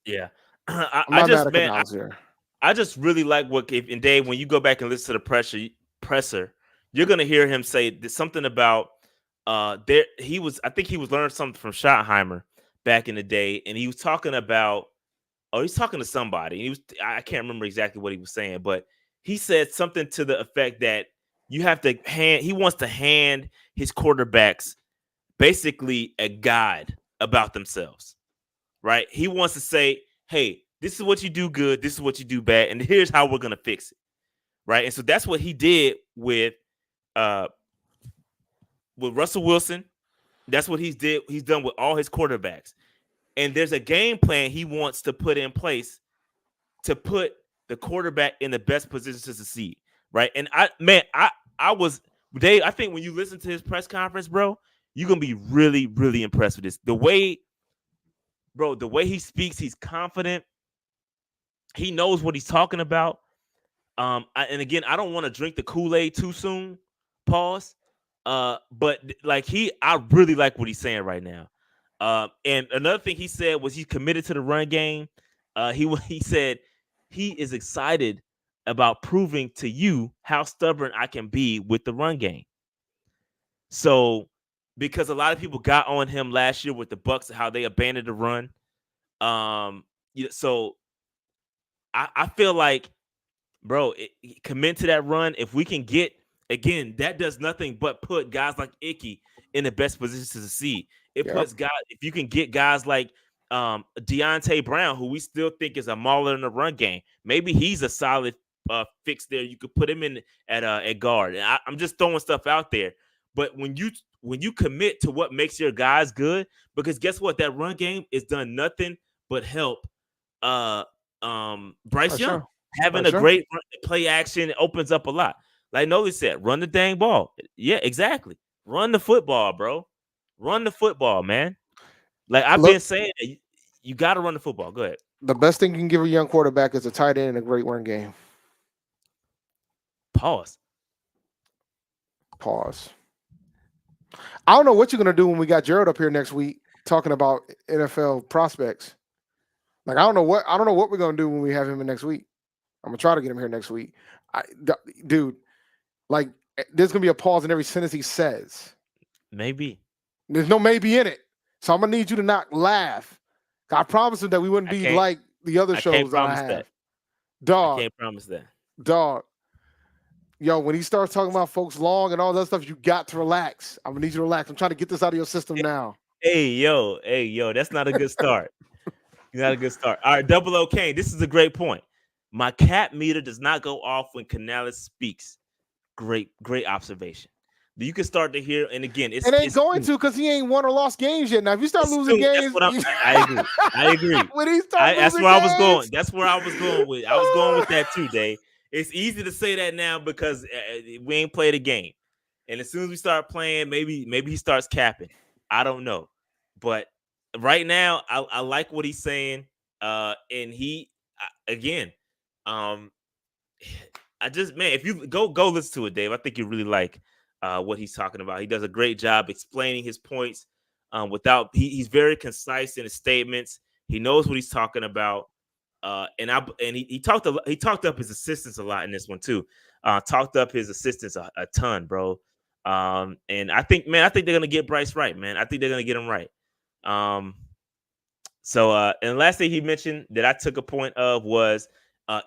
Yeah. I just really like and Dave, when you go back and listen to the presser, you're gonna hear him say something about I think he was learning something from Schottenheimer back in the day, and he was talking about he's talking to somebody. I can't remember exactly what he was saying, but he said something to the effect that you have to hand. He wants to hand his quarterbacks basically a guide about themselves, right? He wants to say, "Hey, this is what you do good. This is what you do bad, and here's how we're gonna fix it." Right, and so that's what he did with Russell Wilson. That's what he's done with all his quarterbacks. And there's a game plan he wants to put in place to put the quarterback in the best position to succeed. Right. And I was Dave, I think when you listen to his press conference, bro, you're gonna be really, really impressed with this. The way he speaks, he's confident. He knows what he's talking about. And again, I don't want to drink the Kool-Aid too soon. Pause. But like I really like what he's saying right now. And another thing he said was he's committed to the run game. He said he is excited about proving to you how stubborn I can be with the run game. So, because a lot of people got on him last year with the Bucs, how they abandoned the run. So I feel like, bro, commit to that run. If we can get, again, that does nothing but put guys like Icky in the best position to succeed. It puts guys, if you can get guys like Deontay Brown, who we still think is a mauler in the run game, maybe he's a solid fix there. You could put him in at guard. And I'm just throwing stuff out there. But when you commit to what makes your guys good, because guess what? That run game is done nothing but help Bryce Young. Having a great play action opens up a lot. Like Noli said, run the dang ball. Yeah, exactly. Run the football, bro. Run the football, man. Like I've been saying, you got to run the football. Go ahead. The best thing you can give a young quarterback is a tight end and a great run game. Pause. I don't know what you're going to do when we got Jared up here next week talking about NFL prospects. Like I don't know what we're going to do when we have him in next week. I'm gonna try to get him here next week. Dude, like there's gonna be a pause in every sentence he says. Maybe. There's no maybe in it. So I'm gonna need you to not laugh. I promised him that we wouldn't be like the other shows that I have. That. Dog. I can't promise that. Dog. Yo, when he starts talking about folks long and all that stuff, you got to relax. I'm gonna need you to relax. I'm trying to get this out of your system now. Hey, yo, that's not a good start. Not a good start. All right, Double O Kane. This is a great point. My cat meter does not go off when Canales speaks. Great observation. You can start to hear, and again, it ain't going to because he ain't won or lost games yet. Now, if you start losing games, I agree. When he starts that's where I was going. That's where I was going with. I was going with that too, Dave. It's easy to say that now because we ain't played a game, and as soon as we start playing, maybe he starts capping. I don't know, but right now, I like what he's saying, and he again. If you go listen to it, Dave, I think you really like what he's talking about. He does a great job explaining his points he's very concise in his statements. He knows what he's talking about. He talked up his assistants a lot in this one too. Talked up his assistants a ton, bro. And I think they're gonna get Bryce right, man. I think they're gonna get him right. So and the last thing he mentioned that I took a point of was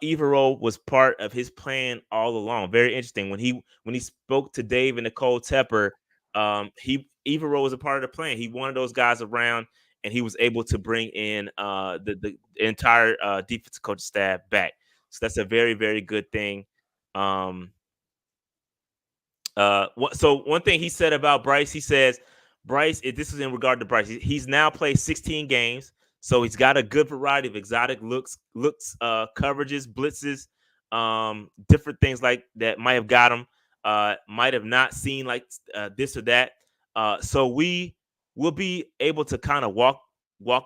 Evero was part of his plan all along. Very interesting. When he spoke to Dave and Nicole Tepper, Evero was a part of the plan. He wanted those guys around, and he was able to bring in the entire defensive coach staff back. So that's a very, very good thing. So one thing he said about Bryce, he says, Bryce, this is in regard to Bryce. He's now played 16 games. So he's got a good variety of exotic looks, coverages, blitzes, different things like that might have got him, might have not seen like this or that. So we will be able to kind of walk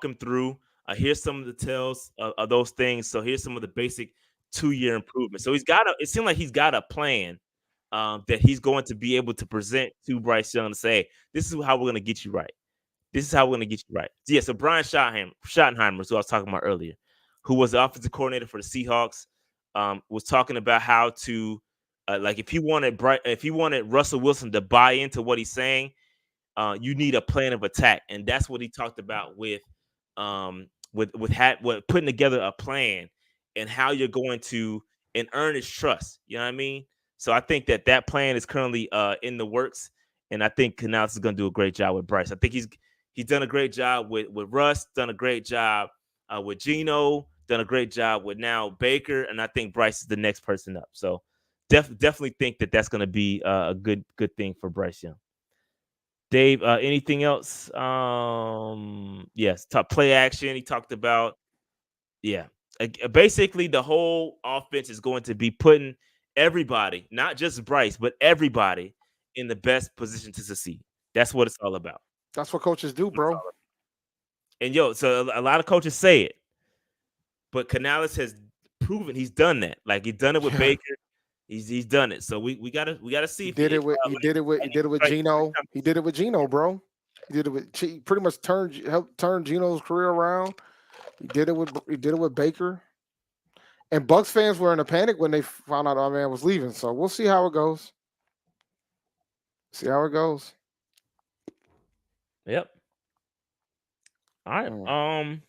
him through. Here's some of the tells of those things. So here's some of the basic 2-year improvements. So it seems like he's got a plan that he's going to be able to present to Bryce Young to say, this is how we're going to get you right. This is how we're going to get you right. So, so Brian Schottenheimer, who I was talking about earlier, who was the offensive coordinator for the Seahawks, was talking about how to, if he wanted Russell Wilson to buy into what he's saying, you need a plan of attack, and that's what he talked about with putting together a plan and how you're going to and earn his trust. You know what I mean? So I think that plan is currently in the works, and I think Canales is going to do a great job with Bryce. I think he's done a great job with Russ, done a great job with Gino, done a great job with now Baker, and I think Bryce is the next person up. So definitely think that's going to be a good thing for Bryce Young. Dave, anything else? Yes, top play action. He talked about, basically the whole offense is going to be putting everybody, not just Bryce, but everybody in the best position to succeed. That's what it's all about. That's what coaches do, bro. And so a lot of coaches say it, but Canales has proven he's done that. Like he's done it with Baker. He's done it. So we gotta see. He did it with Gino. He did it with Gino, bro. He pretty much helped turn Gino's career around. He did it with Baker. And Bucs fans were in a panic when they found out our man was leaving. So we'll see how it goes. Yep. All right.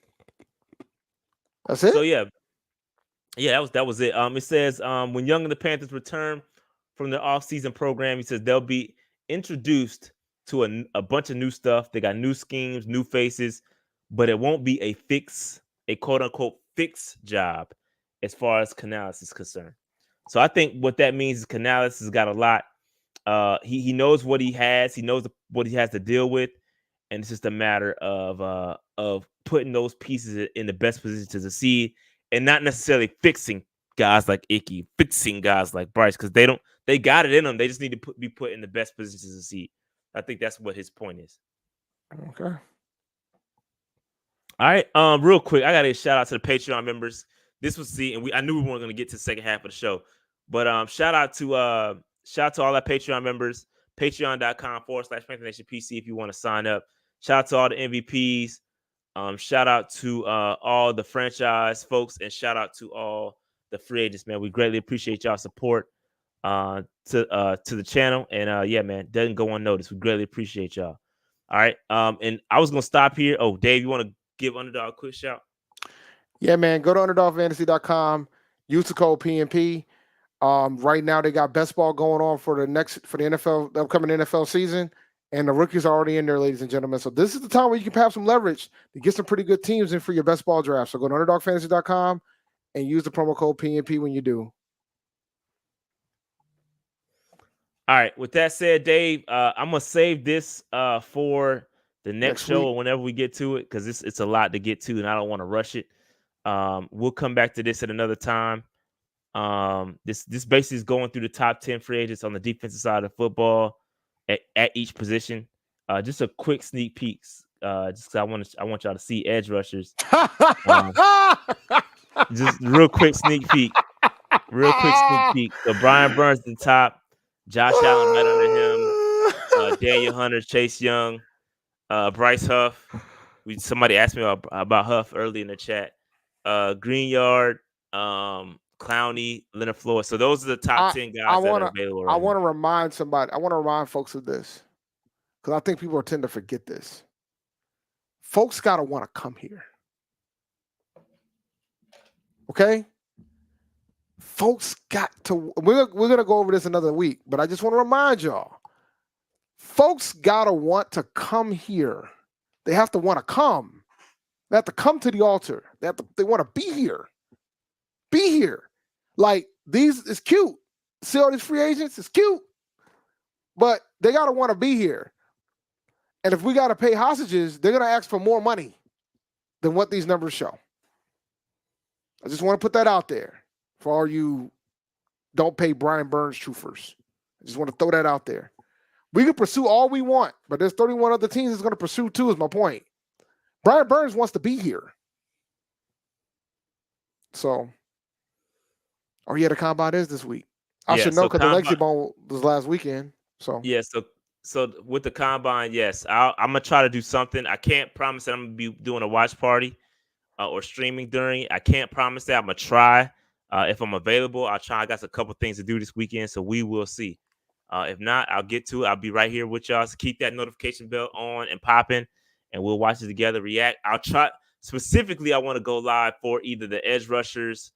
That's it. So yeah, that was it. It says when Young and the Panthers return from their off-season program, he says they'll be introduced to a bunch of new stuff. They got new schemes, new faces, but it won't be a quote-unquote fixed job as far as Canales is concerned. So I think what that means is Canales has got a lot. He knows what he has. He knows what he has to deal with, and it's just a matter of putting those pieces in the best position to succeed, and not necessarily fixing guys like Icky, fixing guys like Bryce, because they got it in them. They just need to be put in the best position to succeed. I think that's what his point is. Okay. All right. Real quick, I got to shout out to the Patreon members. This was I knew we weren't going to get to the second half of the show, but shout out to all our Patreon members. Patreon.com/PantherNationPC if you want to sign up. Shout out to all the MVPs. Shout out to all the franchise folks, and shout out to all the free agents, man. We greatly appreciate y'all support to the channel, and yeah, man, doesn't go unnoticed. We greatly appreciate y'all. All right, and I was gonna stop here. Oh, Dave, you want to give Underdog a quick shout? Yeah, man. Go to UnderdogFantasy.com. Use the code PNP. Right now they got best ball going on for the NFL, the upcoming NFL season, and the rookies are already in there, ladies and gentlemen. So this is the time where you can have some leverage to get some pretty good teams in for your best ball draft. So go to UnderdogFantasy.com and use the promo code PNP when you do. All right. With that said, Dave, I'm gonna save this for the next show or whenever we get to it, because it's a lot to get to, and I don't want to rush it. We'll come back to this at another time. This basically is going through the top 10 free agents on the defensive side of football at each position. Just a quick sneak peeks. Just because I want y'all to see edge rushers. Just real quick sneak peek. So Brian Burns at the top, Josh Allen right under him, Daniel Hunter, Chase Young, Bryce Huff. Somebody asked me about Huff early in the chat. Greenyard, Clowney, Leonard Floyd. So those are the top 10 guys that are available right now. I want to remind folks of this, because I think people tend to forget this. Folks got to want to come here. Okay? Folks got to, we're going to go over this another week, but I just want to remind y'all, folks got to want to come here. They have to want to come. They have to come to the altar. They want to be here. Be here. Like, these is cute. See all these free agents? It's cute. But they got to want to be here. And if we got to pay hostages, they're going to ask for more money than what these numbers show. I just want to put that out there for all you don't pay Brian Burns truthers. I just want to throw that out there. We can pursue all we want, but there's 31 other teams that's going to pursue too, is my point. Brian Burns wants to be here. So, he had a combine this week. I should know because the Legacy Bowl was last weekend. So yeah, so with the combine, yes, I'm gonna try to do something. I can't promise that I'm gonna be doing a watch party or streaming during it. I can't promise that. I'm gonna try. If I'm available, I'll try. I got a couple things to do this weekend, so we will see. If not, I'll get to it. I'll be right here with y'all. So keep that notification bell on and popping, and we'll watch it together, react. I'll try. Specifically, I want to go live for either the edge rushers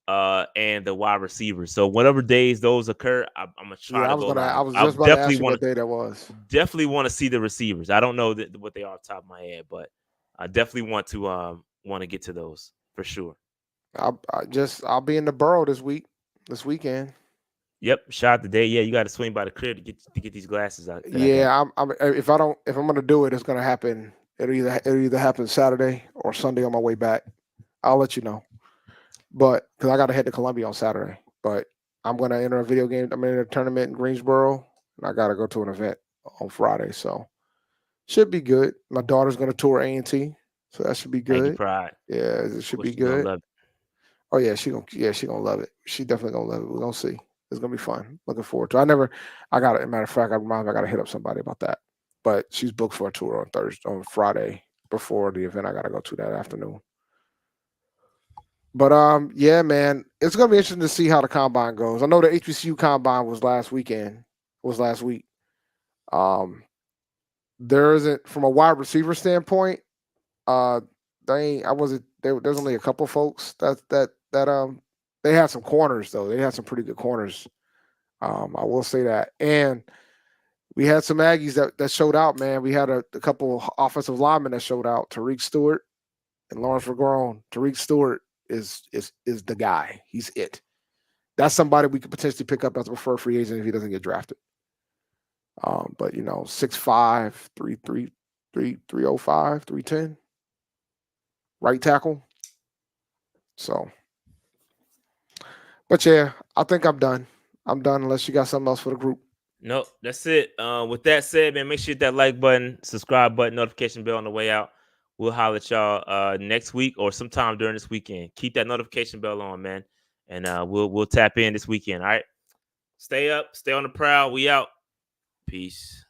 and the wide receivers. So whatever days those occur, I'm gonna try to go live. I was just about to ask you what day that was. Definitely want to see the receivers. I don't know what they are off the top of my head, but I definitely want to get to those for sure. I'll be in the borough this weekend. Yep, shout out today. Yeah, you got to swing by the crib to get these glasses out. Yeah, if I'm gonna do it, it's gonna happen. It'll either happen Saturday or Sunday on my way back. I'll let you know. But because I got to head to Columbia on Saturday, but I'm gonna enter a video game. I'm in a tournament in Greensboro, and I got to go to an event on Friday. So should be good. My daughter's gonna tour A&T, so that should be good. Thank you, Pride. Yeah, it should be good. Oh yeah, she gonna love it. She definitely gonna love it. We're gonna see. It's gonna be fun. Looking forward to it. I got it. Matter of fact, I got to hit up somebody about that. But she's booked for a tour on Friday before the event I gotta go to that afternoon. But yeah, man, it's gonna be interesting to see how the combine goes. I know the HBCU combine was last week. There isn't, from a wide receiver standpoint, there's only a couple folks that they had some corners though. They had some pretty good corners. I will say that. And we had some Aggies that showed out, man. We had a couple offensive linemen that showed out. Tariq Stewart and Lawrence Regrone. Tariq Stewart is the guy. He's it. That's somebody we could potentially pick up as a preferred free agent if he doesn't get drafted. But 6'5", 3'3", 305, 310. Right tackle. So, but yeah, I think I'm done. I'm done unless you got something else for the group. Nope, that's it. With that said, man, make sure you hit that like button, subscribe button, notification bell on the way out. We'll holler at y'all next week or sometime during this weekend. Keep that notification bell on, man, and we'll tap in this weekend. All right, stay up, stay on the prowl. We out. Peace.